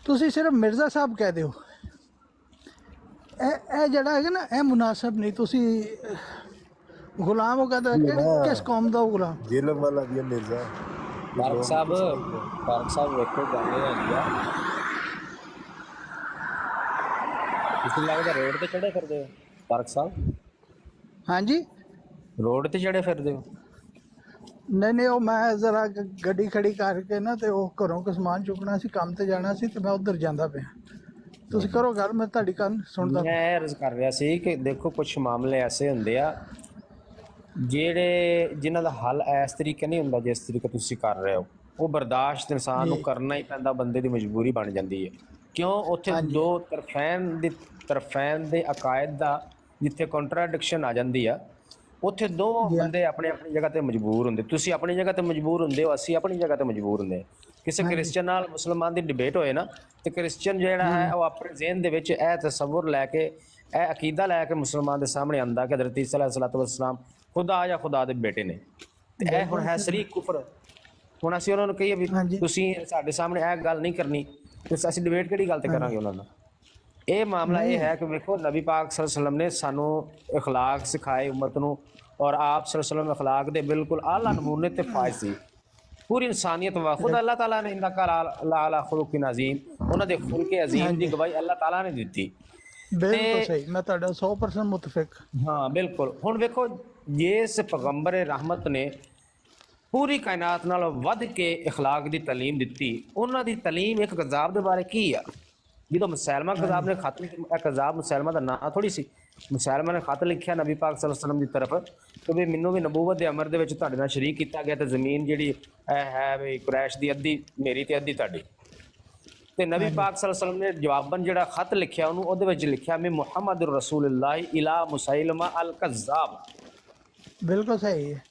ਤੁਸੀਂ ਸਿਰਫ ਮਿਰਜ਼ਾ ਸਾਹਿਬ ਕਹਿ ਦਿਓ। ਇਹ ਜਿਹੜਾ ਹੈਗਾ ਨਾ, ਇਹ ਮੁਨਾਸਬ ਨਹੀਂ। ਤੁਸੀਂ ਗੁਲਾਮ ਉਹ ਕਹਿੰਦਾ ਕਿਸ ਕੌਮ ਦਾ ਉਹ ਗੁਲਾਮ? ਜੇਲਮ ਵਾਲਾ ਵੀ ਹੈ ਮਿਰਜ਼ਾ। ਤਾਰਕ ਸਾਹਿਬ ਵੇਖੋ ਗੱਲ ਇਹ ਹੈਗੀ ਆ, ਤੁਸੀਂ ਲੱਗਦਾ ਰੋਡ ਤੇ ਚੜੇ ਫਿਰਦੇ ਹੋ ਤਾਰਕ ਸਾਹਿਬ? ਹਾਂਜੀ ਰੋਡ ਤੇ ਚੜੇ ਫਿਰਦੇ ਹੋ? ਨਹੀਂ ਉਹ ਮੈਂ ਜ਼ਰਾ ਗੱਡੀ ਖੜੀ ਕਰਕੇ ਨਾ ਤੇ ਉਹ ਘਰੋਂ ਕੋ ਸਮਾਨ ਚੁੱਕਣਾ ਸੀ, ਕੰਮ ਤੇ ਜਾਣਾ ਸੀ ਤੇ ਮੈਂ ਉੱਧਰ ਜਾਂਦਾ ਪਿਆ। ਤੁਸੀਂ ਕਰੋ ਗੱਲ, ਮੈਂ ਤੁਹਾਡੀ ਗੱਲ ਸੁਣਦਾ। ਮੈਂ ਅਰਜ਼ ਕਰ ਰਿਹਾ ਸੀ ਕਿ ਦੇਖੋ ਕੁਝ ਮਾਮਲੇ ਐਸੇ ਹੁੰਦੇ ਆ ਜਿਹੜੇ ਜਿਨ੍ਹਾਂ ਦਾ ਹੱਲ ਇਸ ਤਰੀਕੇ ਨਹੀਂ ਹੁੰਦਾ ਜਿਸ ਤਰੀਕੇ ਤੁਸੀਂ ਕਰ ਰਹੇ ਹੋ, ਉਹ ਬਰਦਾਸ਼ਤ ਇਨਸਾਨ ਨੂੰ ਜੀ ਕਰਨਾ ਹੀ ਪੈਂਦਾ, ਬੰਦੇ ਦੀ ਮਜਬੂਰੀ ਬਣ ਜਾਂਦੀ ਹੈ। ਕਿਉਂ? ਉੱਥੇ ਹਾਂਜੀ ਦੋ ਤਰਫੈਨ ਦੇ ਅਕਾਇਦ ਦਾ ਜਿੱਥੇ ਕੰਟਰਾਡਿਕਸ਼ਨ ਆ ਜਾਂਦੀ ਆ, ਉੱਥੇ ਦੋ ਜੀ ਬੰਦੇ ਆਪਣੀ ਆਪਣੀ ਜਗ੍ਹਾ ਤੇ ਮਜਬੂਰ ਹੁੰਦੇ। ਤੁਸੀਂ ਆਪਣੀ ਜਗ੍ਹਾ ਤੇ ਮਜਬੂਰ ਹੁੰਦੇ ਹੋ, ਅਸੀਂ ਆਪਣੀ ਜਗ੍ਹਾ ਤੇ ਮਜਬੂਰ ਹੁੰਦੇ ਹਾਂ। ਕਿਸੇ ਹਾਂਜੀ ਕ੍ਰਿਸਚਨ ਨਾਲ ਮੁਸਲਮਾਨ ਦੀ ਡਿਬੇਟ ਹੋਏ ਨਾ, ਤੇ ਕ੍ਰਿਸਚਨ ਜਿਹੜਾ ਹੈ ਉਹ ਆਪਣੇ ਜ਼ਿਹਨ ਦੇ ਵਿੱਚ ਇਹ ਤਸੱਵੁਰ ਲੈ ਕੇ, ਇਹ ਅਕੀਦਾ ਲੈ ਕੇ ਮੁਸਲਮਾਨ ਦੇ ਸਾਹਮਣੇ ਆਂਦਾ ਕਿ ਹਜ਼ਰਤ ਈਸਾ ਅਲੈਹਿਸਸਲਾਤੁ ਵਸਸਲਾਮ ਖੁਦਾ ਜਾਂ ਖੁਦਾ ਦੇ ਬੇਟੇ ਨੇ। ਤੇ ਇਹ ਹੁਣ ਹੈ ਸ਼ਰੀਕ ਕੁਫਰ। ਹੁਣ ਅਸੀਂ ਉਹਨਾਂ ਨੂੰ ਕਹੀਏ ਵੀ ਹਾਂਜੀ ਤੁਸੀਂ ਸਾਡੇ ਸਾਹਮਣੇ ਇਹ ਗੱਲ ਨਹੀਂ ਕਰਨੀ, ਤੇ ਅਸੀਂ ਡਿਬੇਟ ਕਿਹੜੀ ਗੱਲ ਤੇ ਕਰਾਂਗੇ ਉਹਨਾਂ ਨਾਲ? ਇਹ ਮਾਮਲਾ ਇਹ ਹੈ ਕਿ ਵੇਖੋ, ਨਬੀ ਪਾਕ ਸੱਲੱਲਾਹੁ ਅਲੈਹਿ ਵਸੱਲਮ ਨੇ ਸਾਨੂੰ ਇਖਲਾਕ ਸਿਖਾਏ ਉਮਤ ਨੂੰ, ਔਰ ਆਪ ਸੱਲੱਲਾਹੁ ਅਲੈਹਿ ਵਸੱਲਮ ਇਖਲਾਕ ਦੇ ਬਿਲਕੁਲ ਆਲਾ ਨਮੂਨੇ ਤੇ ਫਾਇਜ਼ ਸੀ। ਪੂਰੀ ਇਨਸਾਨੀਅਤ ਵਾ ਖੁਦ ਅੱਲਾਹ ਤਾਲਾ ਨੇ ਇੰਨਕਾ ਲਾ ਖੁਲੁਕਿਨ ਅਜ਼ੀਮ, ਉਹਨਾਂ ਦੇ ਖੁਲਕੇ ਅਜ਼ੀਮ ਦੀ ਗਵਾਹੀ ਅੱਲਾਹ ਤਾਲਾ ਨੇ ਦਿੱਤੀ। ਬਿਲਕੁਲ ਸਹੀ, ਮੈਂ ਤੁਹਾਡਾ 100% ਮੁਤਫਿਕ। ਹਾਂ ਬਿਲਕੁਲ। ਹੁਣ ਵੇਖੋ, ਜਿਸ ਪੈਗੰਬਰ ਰਹਿਮਤ ਨੇ ਪੂਰੀ ਕਾਇਨਾਤ ਨਾਲ ਵੱਧ ਕੇ ਇਖਲਾਕ ਦੀ ਤਾਲੀਮ ਦਿੱਤੀ, ਉਹਨਾਂ ਦੀ ਤਾਲੀਮ ਇੱਕ ਕਜ਼ਾਬ ਦੇ ਬਾਰੇ ਕੀ ਆ? ਜਦੋਂ ਮੁਸਲਮਾ ਕਜ਼ਾਬ ਨੇ ਖਤ, ਇਹ ਕਜ਼ਾਬ ਮੁਸਲਮਾ ਦਾ ਨਾਂ ਥੋੜੀ ਸੀ, ਮੁਸਲਮਾ ਨੇ ਖਤ ਲਿਖਿਆ ਨਬੀ ਪਾਕ ਸੱਲੱਲਾਹੁ ਅਲੈਹਿ ਵਸੱਲਮ ਦੀ ਤਰਫ ਕਿ ਵੀ ਮੈਨੂੰ ਵੀ ਨਬੂਵਤ ਦੇ ਅਮਰ ਦੇ ਵਿੱਚ ਤੁਹਾਡੇ ਨਾਲ ਸ਼ਰੀਕ ਕੀਤਾ ਗਿਆ, ਤੇ ਜ਼ਮੀਨ ਜਿਹੜੀ ਹੈ ਵੀ ਕੁਰੈਸ਼ ਦੀ ਅੱਧੀ ਮੇਰੀ ਤੇ ਅੱਧੀ ਤੁਹਾਡੀ। ਤੇ ਨਬੀ ਪਾਕ ਸੱਲੱਲਾਹੁ ਅਲੈਹਿ ਵਸੱਲਮ ਨੇ ਜਵਾਬਨ ਜਿਹੜਾ ਖਤ ਲਿਖਿਆ ਉਹਨੂੰ, ਉਹਦੇ ਵਿੱਚ ਲਿਖਿਆ ਮੈਂ ਮੁਹੰਮਦ ਰਸੂਲੁल्लाह ਇਲਾ ਮੁਸੈਲਮਾ ਅਲ ਕਜ਼ਾਬ। ਬਿਲਕੁਲ ਸਹੀ ਹੈ।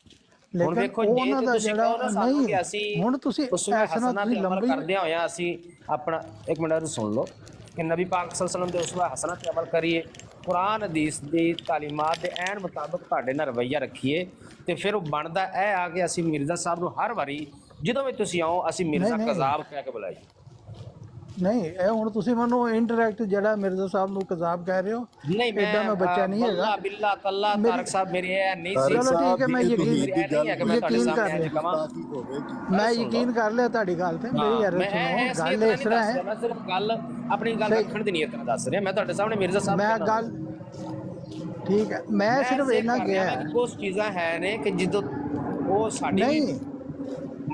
ਹੁਣ ਲੇਕਿਨ ਵੇਖੋ, ਜੇ ਉਹਨਾਂ ਤੇ ਦਾ ਤੁਸੀਂ ਕਹੋ ਨਾ ਜਿਹੜਾ ਸਾਨੂੰ ਕਿ ਨਹੀਂ, ਅਸੀਂ ਹੁਣ ਤੁਸੀਂ ਉਸਵੇ ਐਸਾ ਨਾ ਹਸਨਾ ਤੁਸੀਂ ਤੇ ਅਮਲ ਲੰਬੀ ਕਰਦਿਆਂ ਹੋਇਆ ਅਸੀਂ ਆਪਣਾ, ਇੱਕ ਮਿੰਟ ਸੁਣ ਲਓ, ਕਿ ਨਬੀ ਪਾਕ ਸੱਲੱਲਾਹੁ ਅਲੈਹਿ ਵਸੱਲਮ ਦੇ ਉਸਵੇ ਹਸਨਾ ਤੇ ਅਮਲ ਕਰੀਏ, ਕੁਰਾਨ ਹਦੀਸ ਦੀ ਤਾਲੀਮਾਤ ਦੇ ਐਨ ਮੁਤਾਬਕ ਤੁਹਾਡੇ ਨਾਲ ਰਵੱਈਆ ਰੱਖੀਏ, ਤੇ ਫਿਰ ਉਹ ਬਣਦਾ ਇਹ ਆ ਕਿ ਅਸੀਂ ਮਿਰਜ਼ਾ ਸਾਹਿਬ ਨੂੰ ਹਰ ਵਾਰੀ ਜਦੋਂ ਵੀ ਤੁਸੀਂ ਆਓ ਅਸੀਂ ਮਿਰਜ਼ਾ ਨਹੀਂ ਕਜ਼ਾਬ ਕਹਿ ਕੇ ਬੁਲਾਈਏ। ਨਹੀਂ, ਇਹ ਹੁਣ ਤੁਸੀਂ ਮੈਨੂੰ ਇਨਡਾਇਰੈਕਟ ਜਿਹੜਾ ਮਿਰਜ਼ਾ ਸਾਹਿਬ ਨੂੰ ਕਜ਼ਾਬ ਕਹਿ ਰਹੇ ਹੋ, ਨਹੀਂ ਐਡਾ ਮੈਂ ਬੱਚਾ ਨਹੀਂ ਹੈਗਾ। ਵੱਲਾ ਬਿੱਲਾ ਤੱਲਾ ਤਾਰਕ ਸਾਹਿਬ ਮੇਰੀ ਇਹ ਨਹੀਂ ਸੀ। ਚਲੋ ਠੀਕ ਹੈ, ਮੈਂ ਇਹ ਨਹੀਂ ਹੈ ਕਿ ਮੈਂ ਤੁਹਾਡੇ ਯਕੀਨ ਕਰ ਸਾਹਮਣੇ ਲਿਆ, ਕਹਾਂ। ਮੈਂ ਯਕੀਨ ਕਰ ਲਿਆ ਤੁਹਾਡੀ ਗੱਲ ਤੇ। ਮੇਰੀ ਯਾਰ ਸੁਣੋ, ਗੱਲ ਇਸ ਤਰ੍ਹਾਂ ਹੈ, ਮੈਂ ਸਿਰਫ ਗੱਲ ਆਪਣੀ ਗੱਲ ਰੱਖਣ ਦੀ ਨੀਅਤ ਨਾਲ ਦੱਸ ਰਿਹਾ। ਮੈਂ ਤੁਹਾਡੇ ਸਾਹਮਣੇ ਮਿਰਜ਼ਾ ਸਾਹਿਬ ਮੈਂ ਗੱਲ ਠੀਕ ਹੈ, ਮੈਂ ਸਿਰਫ ਇੰਨਾ ਗਿਆ ਕੁਝ ਚੀਜ਼ਾਂ ਹੈ ਨੇ ਕਿ ਜਦੋਂ ਉਹ ਸਾਡੀ ਨਹੀਂ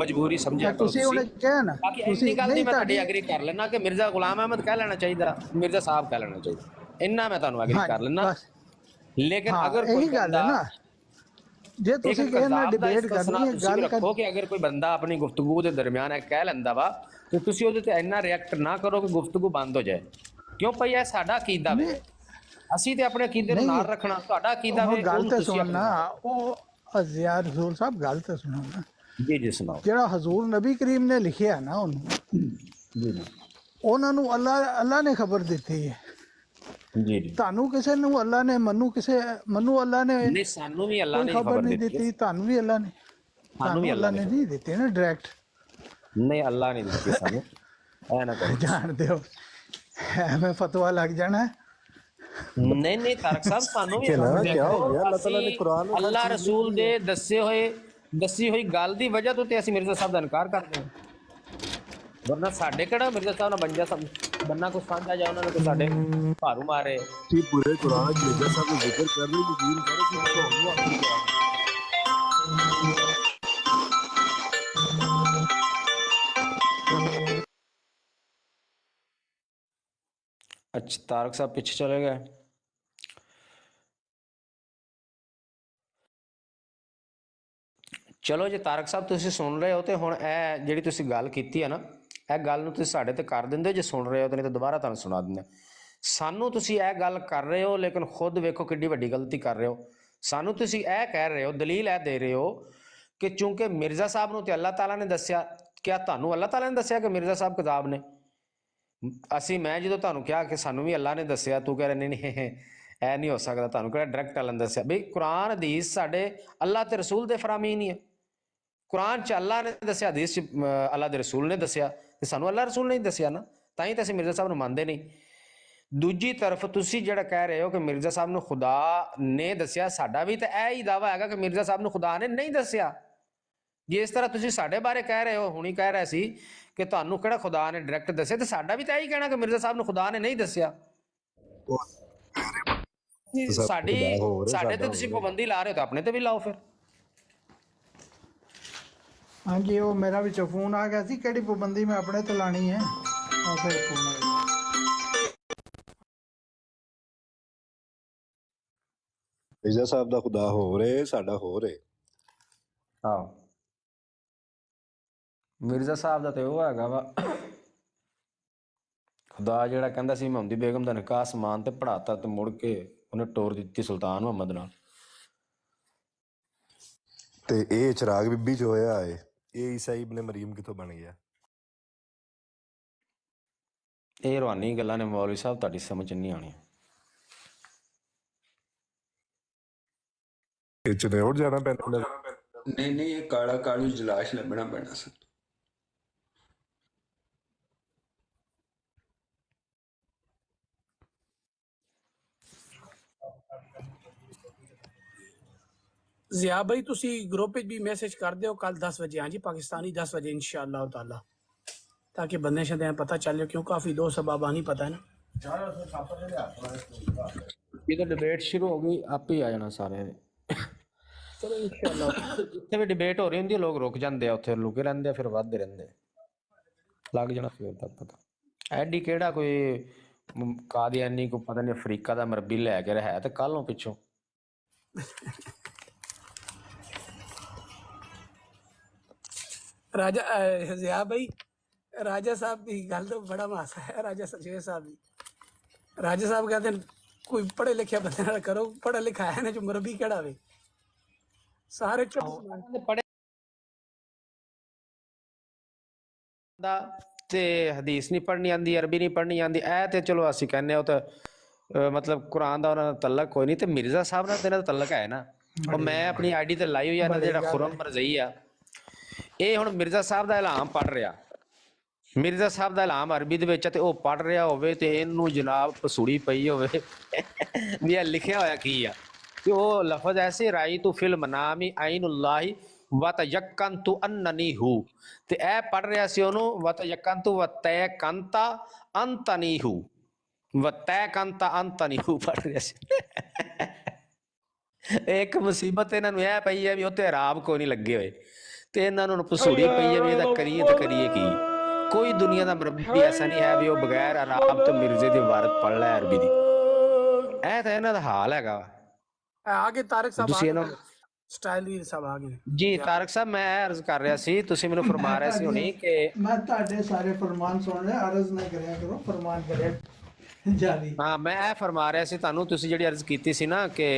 ਮਜਬੂਰੀ ਸਮਝਿਆ ਕਰੋ ਤੁਸੀਂ ਉਹਨੇ ਕਿਹਾ ਨਾ, ਬਾਕੀ ਤੁਸੀਂ ਇੰਨੀ ਗੱਲ ਨਹੀਂ ਨਹੀਂ ਮੈਂ ਤੁਹਾਡੀ ਤੁਹਾਡੀ ਐਗਰੀ ਕਰ ਲੈਣਾ ਕਿ ਮਿਰਜ਼ਾ ਗੁਲਾਮ ਅਹਿਮਦ ਕਹਿ ਲੈਣਾ ਚਾਹੀਦਾ, ਮਿਰਜ਼ਾ ਸਾਹਿਬ ਕਹਿ ਲੈਣਾ ਚਾਹੀਦਾ, ਇੰਨਾ ਮੈਂ ਤੁਹਾਨੂੰ ਐਗਰੀ ਕਰ ਲੈਣਾ। ਬਸ ਲੇਕਿਨ ਹਾਂ, ਅਗਰ ਇਹੀ ਕੋਈ ਗੱਲ ਹੈ ਨਾ, ਜੇ ਤੁਸੀਂ ਕਹੇ ਨਾ ਡਿਬੇਟ ਕਰਨੀ ਹੈ, ਗੱਲ ਰੱਖੋ ਕਿ ਅਗਰ ਕੋਈ ਬੰਦਾ ਆਪਣੀ ਗੁਫ਼ਤਗੂ ਦੇ ਦਰਮਿਆਨ ਇਹ ਕਹਿ ਲੈਂਦਾ ਵਾ, ਤੇ ਤੁਸੀਂ ਉਹਦੇ ਤੇ ਇੰਨਾ ਰਿਐਕਟ ਨਾ ਕਰੋ ਕਿ ਗੁਫ਼ਤਗੂ ਬੰਦ ਹੋ ਜਾਏ। ਕਿਉਂ ਭਈ ਇਹ ਸਾਡਾ ਅਕੀਦਾ ਵੇ, ਅਸੀਂ ਤੇ ਆਪਣੇ ਅਕੀਦੇ ਨੂੰ ਨਾਲ ਰੱਖਣਾ, ਤੁਹਾਡਾ ਅਕੀਦਾ ਵੇ। ਗੱਲ ਤੇ ਸੁਣਨਾ, ਉਹ ਯਾਰ ਰਸੂਲ ਸਾਹਿਬ ਗੱਲ ਤੇ ਸੁਣੋ ਨਾ। ਜੀ ਜੀ ਸੁਣਾਓ। ਜਿਹੜਾ ਹਜ਼ੂਰ ਨਬੀ ਕਰੀਮ ਨੇ ਲਿਖਿਆ ਨਾ ਉਹਨੂੰ, ਜੀ ਉਹਨਾਂ ਨੂੰ ਅੱਲਾ ਨੇ ਖਬਰ ਦਿੱਤੀ ਹੈ। ਜੀ ਜੀ। ਤੁਹਾਨੂੰ ਕਿਸੇ ਨੂੰ ਅੱਲਾ ਨੇ, ਮੈਨੂੰ ਅੱਲਾ ਨੇ ਨਹੀਂ, ਸਾਨੂੰ ਵੀ ਅੱਲਾ ਨੇ ਖਬਰ ਨਹੀਂ ਦਿੱਤੀ, ਤੁਹਾਨੂੰ ਵੀ ਅੱਲਾ ਨੇ, ਸਾਨੂੰ ਵੀ ਅੱਲਾ ਨੇ ਨਹੀਂ ਦਿੱਤੀ ਨਾ ਡਾਇਰੈਕਟ। ਨਹੀਂ, ਅੱਲਾ ਨਹੀਂ ਦਿੱਤੀ ਸਾਨੂੰ, ਐ ਨਾ ਕਰੋ। ਜਾਣਦੇ ਹੋ ਐਵੇਂ ਫਤਵਾ ਲੱਗ ਜਾਣਾ। ਨਹੀਂ ਨਹੀਂ ਤਾਰਕ ਸਾਹਿਬ, ਸਾਨੂੰ ਵੀ ਕੀ ਹੋ ਗਿਆ? ਅੱਲਾਹ ਤਾਲਾ ਨੇ ਕੁਰਾਨ ਅੱਲਾ ਰਸੂਲ ਦੇ ਦੱਸੀ ਹੋਈ ਗੱਲ ਦੀ ਵਜ੍ਹਾ ਤੋਂ ਤੇ ਅਸੀਂ ਮਿਰਜ਼ਾ ਸਾਹਿਬ ਦਾ ਇਨਕਾਰ ਕਰਦੇ ਹਾਂ। ਵਰਨਾ ਸਾਡੇ ਕਿਹੜਾ ਮਿਰਜ਼ਾ ਸਾਹਿਬ ਨਾਲ ਬੰਨਾ ਕੋ ਸਾਂਝਾ ਜਾ, ਉਹਨਾਂ ਨੇ ਕੋਈ ਸਾਡੇ ਭਾਰੂ ਮਾਰੇ।ที่पूरे कुरान में जैसा को जिक्र कर रहे हैं, यकीन करो कि तो हुआ। अच्छा, तारक साहब पीछे चले गए। ਚਲੋ ਜੇ ਤਾਰਕ ਸਾਹਿਬ ਤੁਸੀਂ ਸੁਣ ਰਹੇ ਹੋ ਤੇ ਹੁਣ ਇਹ ਜਿਹੜੀ ਤੁਸੀਂ ਗੱਲ ਕੀਤੀ ਹੈ ਨਾ, ਇਹ ਗੱਲ ਨੂੰ ਤੁਸੀਂ ਸਾਡੇ ਤੇ ਕਰ ਦਿੰਦੇ ਜੇ ਸੁਣ ਰਹੇ ਹੋ, ਤੇ ਨਹੀਂ ਤਾਂ ਦੁਬਾਰਾ ਤੁਹਾਨੂੰ ਸੁਣਾ ਦਿੰਦੇ। ਸਾਨੂੰ ਤੁਸੀਂ ਇਹ ਗੱਲ ਕਰ ਰਹੇ ਹੋ, ਲੇਕਿਨ ਖੁਦ ਵੇਖੋ ਕਿੱਡੀ ਵੱਡੀ ਗਲਤੀ ਕਰ ਰਹੇ ਹੋ। ਸਾਨੂੰ ਤੁਸੀਂ ਇਹ ਕਹਿ ਰਹੇ ਹੋ, ਦਲੀਲ ਇਹ ਦੇ ਰਹੇ ਹੋ ਕਿ ਚੂੰਕਿ ਮਿਰਜ਼ਾ ਸਾਹਿਬ ਨੂੰ ਤੇ ਅੱਲਾਹ ਤਾਲਾ ਨੇ ਦੱਸਿਆ। ਕਿਆ ਤੁਹਾਨੂੰ ਅੱਲਾਹ ਤਾਲਾ ਨੇ ਦੱਸਿਆ ਕਿ ਮਿਰਜ਼ਾ ਸਾਹਿਬ ਕਜ਼ਾਬ ਨੇ? ਮੈਂ ਜਦੋਂ ਤੁਹਾਨੂੰ ਕਿਹਾ ਕਿ ਸਾਨੂੰ ਵੀ ਅੱਲਾਹ ਨੇ ਦੱਸਿਆ, ਤੂੰ ਕਹਿ ਰਹੇ ਨਹੀਂ ਇਹ ਨਹੀਂ ਹੋ ਸਕਦਾ, ਤੁਹਾਨੂੰ ਕਿਹੜਾ ਡਾਇਰੈਕਟ ਅੱਲਾਹ ਨੇ ਦੱਸਿਆ? ਬਈ ਕੁਰਾਨ ਹਦੀਸ ਸਾਡੇ ਅੱਲਾਹ ਤੇ ਰਸੂਲ ਦੇ ਫਰਾਮੀਨ ਹੀ ਹੈ। ਕੁਰਾਨ ਚ ਅੱਲਾਹ ਨੇ ਦੱਸਿਆ, ਹਦੀਸ ਚ ਅੱਲਾਹ ਦੇ ਰਸੂਲ ਨੇ ਦੱਸਿਆ, ਤੇ ਸਾਨੂੰ ਅੱਲਾਹ ਰਸੂਲ ਨੇ ਦੱਸਿਆ ਨਾ, ਤਾਂ ਹੀ ਤਾਂ ਅਸੀਂ ਮਿਰਜ਼ਾ ਸਾਹਿਬ ਨੂੰ ਮੰਨਦੇ ਨਹੀਂ। ਦੂਜੀ ਤਰਫ ਤੁਸੀਂ ਜਿਹੜਾ ਕਹਿ ਰਹੇ ਹੋ ਕਿ ਮਿਰਜ਼ਾ ਸਾਹਿਬ ਨੂੰ ਖੁਦਾ ਨੇ ਦੱਸਿਆ, ਸਾਡਾ ਵੀ ਤਾਂ ਇਹ ਹੀ ਦਾਵਾ ਹੈਗਾ ਕਿ ਮਿਰਜ਼ਾ ਸਾਹਿਬ ਨੂੰ ਖੁਦਾ ਨੇ ਨਹੀਂ ਦੱਸਿਆ। ਜੇ ਇਸ ਤਰ੍ਹਾਂ ਤੁਸੀਂ ਸਾਡੇ ਬਾਰੇ ਕਹਿ ਰਹੇ ਹੋ, ਹੁਣੀ ਕਹਿ ਰਹੇ ਸੀ ਕਿ ਤੁਹਾਨੂੰ ਕਿਹੜਾ ਖੁਦਾ ਨੇ ਡਾਇਰੈਕਟ ਦੱਸਿਆ, ਤੇ ਸਾਡਾ ਵੀ ਤਾਂ ਇਹੀ ਕਹਿਣਾ ਕਿ ਮਿਰਜ਼ਾ ਸਾਹਿਬ ਨੂੰ ਖੁਦਾ ਨੇ ਨਹੀਂ ਦੱਸਿਆ। ਸਾਡੇ ਤੇ ਤੁਸੀਂ ਪਾਬੰਦੀ ਲਾ ਰਹੇ ਹੋ ਤਾਂ ਆਪਣੇ ਤੇ ਵੀ ਲਾਓ ਫਿਰ। ਹਾਂਜੀ, ਉਹ ਮੇਰਾ ਵਿੱਚੋਂ ਫੋਨ ਆ ਗਿਆ ਸੀ, ਕਿਹੜੀ ਪਾਬੰਦੀ ਮੈਂ ਆਪਣੇ ਤੇ ਲਾਣੀ ਹੈ, ਉਹ ਫਿਰ ਫੋਨ ਆ ਗਿਆ। ਮਿਰਜ਼ਾ ਸਾਹਿਬ ਦਾ ਖੁਦਾ ਹੋਰ ਏ, ਸਾਡਾ ਹੋਰ ਏ। ਆਹੋ ਮਿਰਜ਼ਾ ਸਾਹਿਬ ਦਾ ਤੇ ਉਹ ਹੈਗਾ ਵਾ ਖੁਦਾ ਜਿਹੜਾ ਕਹਿੰਦਾ ਸੀ ਮੁਹੰਮਦੀ ਬੇਗਮ ਦਾ ਨਿਕਾਹ ਸਮਾਨ ਤੇ ਪੜਾਤਾ ਤੇ ਮੁੜ ਕੇ ਉਹਨੇ ਟੋਰ ਦਿੱਤੀ ਸੁਲਤਾਨ ਮੁਹੰਮਦ ਨਾਲ। ਤੇ ਇਹ ਚਿਰਾਗ ਬੀਬੀ ਚ ਹੋਇਆ ਏ, ਇਹ ਈਸਾਈ ਇਬਨ ਮਰੀਮ ਕਿੱਥੋਂ ਬਣ ਗਿਆ? ਇਹ ਰੂਹਾਨੀ ਗੱਲਾਂ ਨੇ ਮੌਲਵੀ ਸਾਹਿਬ, ਤੁਹਾਡੀ ਸਮਝ ਨਹੀਂ ਆਉਣੀ। ਇਹ ਚ ਨੇ ਉੱਡ ਜਾਣਾ ਪੈਂਦਾ। नहीं नहीं, ये काला कालू जलाश लभना पैना सी। ਜ਼ਿਆ ਭਾਈ ਤੁਸੀਂ ਗਰੁੱਪ ਵਿੱਚ ਵੀ ਮੈਸੇਜ ਕਰ ਦਿਓ ਕੱਲ 10 ਵਜੇ। ਹਾਂਜੀ ਪਾਕਿਸਤਾਨੀ 10 ਵਜੇ इंशाअल्लाह ताला, ताकि बंदे शंदे पता चले, क्यों काफ़ी दोस्त सबाबा नहीं पता है ना। ਇਹ ਤਾਂ ਡਿਬੇਟ ਸ਼ੁਰੂ ਹੋ ਗਈ, ਆਪੇ ਹੀ ਆ ਜਾਣਾ ਸਾਰਿਆਂ ਨੇ। चलो इंशाअल्लाह। ਜਿੱਥੇ ਵੀ ਡਿਬੇਟ ਹੋ ਰਹੀ ਹੁੰਦੀ ਹੈ ਲੋਕ ਰੁਕ ਜਾਂਦੇ ਆ, ਉੱਥੇ ਲੁਕੇ ਰਹਿੰਦੇ ਆ, ਫਿਰ ਵੱਧਦੇ ਰਹਿੰਦੇ ਆ। ਲੱਗ ਜਾਣਾ ਫਿਰ ਤੱਕ ਪਤਾ। ਐਡੀ ਕਿਹੜਾ ਕੋਈ ਕਾਦੀਆਨੀ ਕੋ ਪਤਾ ਨਹੀਂ ਅਫਰੀਕਾ ਦਾ ਮਰਬੀ ਲੈ ਕੇ ਰਿਹਾ ਤੇ ਕੱਲ ਨੂੰ ਪਿੱਛੋਂ राजा ज़िया भाई, राजा साहब की गल तो बड़ा मासा है। राजा शेर साहब की, राजा साहब कहते हैं कोई पढ़े लिखे बंदे नाल करो, पढ़ा लिखा है ना जो मरबी केड़ा वे सारे ਪੜ੍ਹੇ ਦਾ ਤੇ ਹਦੀਸ ਨਹੀਂ ਪੜ੍ਹਨੀ ਆਂਦੀ, ਅਰਬੀ ਨਹੀਂ ਪੜ੍ਹਨੀ ਆਂਦੀ। ਇਹ ਤੇ ਚਲੋ ਅਸੀਂ ਕਹਿੰਦੇ ਉਹ ਤਾਂ ਮਤਲਬ ਕੁਰਾਨ ਦਾ ਉਹਨਾਂ ਦਾ ਤਲਕ ਕੋਈ ਨਹੀਂ, ਤੇ ਮਿਰਜ਼ਾ ਸਾਹਿਬ ਨਾਲ ਤੇ ਇਹਨਾਂ ਦਾ ਤਲਕ ਹੈ ਨਾ। ਉਹ ਮੈਂ ਆਪਣੀ ਆਈਡੀ ਤੇ ਲਾਈ ਹੋਈ ਆ, ਇਹਨਾਂ ਦਾ ਜਿਹੜਾ ਖੁਰਮ ਮਰਜ਼ਈ ਆ, ਇਹ ਹੁਣ ਮਿਰਜ਼ਾ ਸਾਹਿਬ ਦਾ ਇਲਾਮ ਪੜ੍ਹ ਰਿਹਾ। ਮਿਰਜ਼ਾ ਸਾਹਿਬ ਦਾ ਇਲਾਮ ਅਰਬੀ ਦੇ ਵਿੱਚ ਤੇ ਉਹ ਪੜ੍ਹ ਰਿਹਾ ਹੋਵੇ ਤੇ ਇਹਨੂੰ ਜਨਾਬ ਪਸੂੜੀ ਪਈ ਹੋਵੇ ਵੀ ਇਹ ਲਿਖਿਆ ਹੋਇਆ ਕੀ ਆ। ਤੇ ਉਹ ਲਫ਼ਜ਼ ਐਸੇ ਰਾਈ ਤੂੰ ਫਿਲ ਮਨਾਮੀ ਆਈਨੁੱਲਾਹੀ ਵਤਯਕੰਤੁ ਅੰਨਨੀ ਹੂ, ਤੇ ਇਹ ਪੜ੍ਹ ਰਿਹਾ ਸੀ ਉਹਨੂੰ ਵਤਯਕੰਤੁ ਵਤੈਕੰਤਾ ਅੰਤਨੀ ਹੂ, ਵਤੈਕੰਤਾ ਅੰਤਨੀ ਹੂ ਪੜ੍ਹ ਰਿਹਾ ਸੀ। ਇੱਕ ਮੁਸੀਬਤ ਇਹਨਾਂ ਨੂੰ ਇਹ ਪਈ ਹੈ ਵੀ ਉੱਥੇ ਰਾਬ ਕੋਈ ਨਹੀਂ ਲੱਗੇ ਹੋਏ, ਤੇ ਇਹਨਾਂ ਨੂੰ ਪਸੂੜੀ ਪਈ ਹੈ ਵੀ ਇਹਦਾ ਕਰੀਏ ਤੇ ਕਰੀਏ ਕੀ। ਕੋਈ ਦੁਨੀਆ ਦਾ ਮਰਬੀ ਐਸਾ ਨਹੀਂ ਹੈ ਵੀ ਉਹ ਬਗੈਰ ਆਰਾਮ ਤੋਂ ਮਿਰਜ਼ੇ ਦੀ ਇਬਾਰਤ ਪੜ੍ਹ ਲੈ ਅਰਬੀ ਦੀ। ਇਹ ਤਾਂ ਇਹਨਾਂ ਦਾ ਹਾਲ ਹੈਗਾ ਵਾ। आगे तारक साहब ਤੁਸੀਂ ਇਹਨਾਂ स्टाइल भी सब आ गए। ਜੀ ਤਾਰਕ ਸਾਹਿਬ, ਮੈਂ ਅਰਜ਼ ਕਰ ਰਿਹਾ ਸੀ, ਤੁਸੀਂ ਮੈਨੂੰ ਫਰਮਾ ਰਹੇ ਸੀ ਹੁਣੀ ਕਿ ਮੈਂ ਤੁਹਾਡੇ ਸਾਰੇ ਫਰਮਾਨ ਸੁਣ ਰਿਹਾ, ਅਰਜ਼ ਨਾ ਕਰਿਆ ਕਰੋ, ਫਰਮਾਨ ਕਰਿਆ ਜਾਰੀ। ਹਾਂ ਮੈਂ ਇਹ ਫਰਮਾ ਰਿਹਾ ਸੀ ਤੁਹਾਨੂੰ, ਤੁਸੀਂ ਜਿਹੜੀ ਅਰਜ਼ ਕੀਤੀ ਸੀ ਨਾ ਕਿ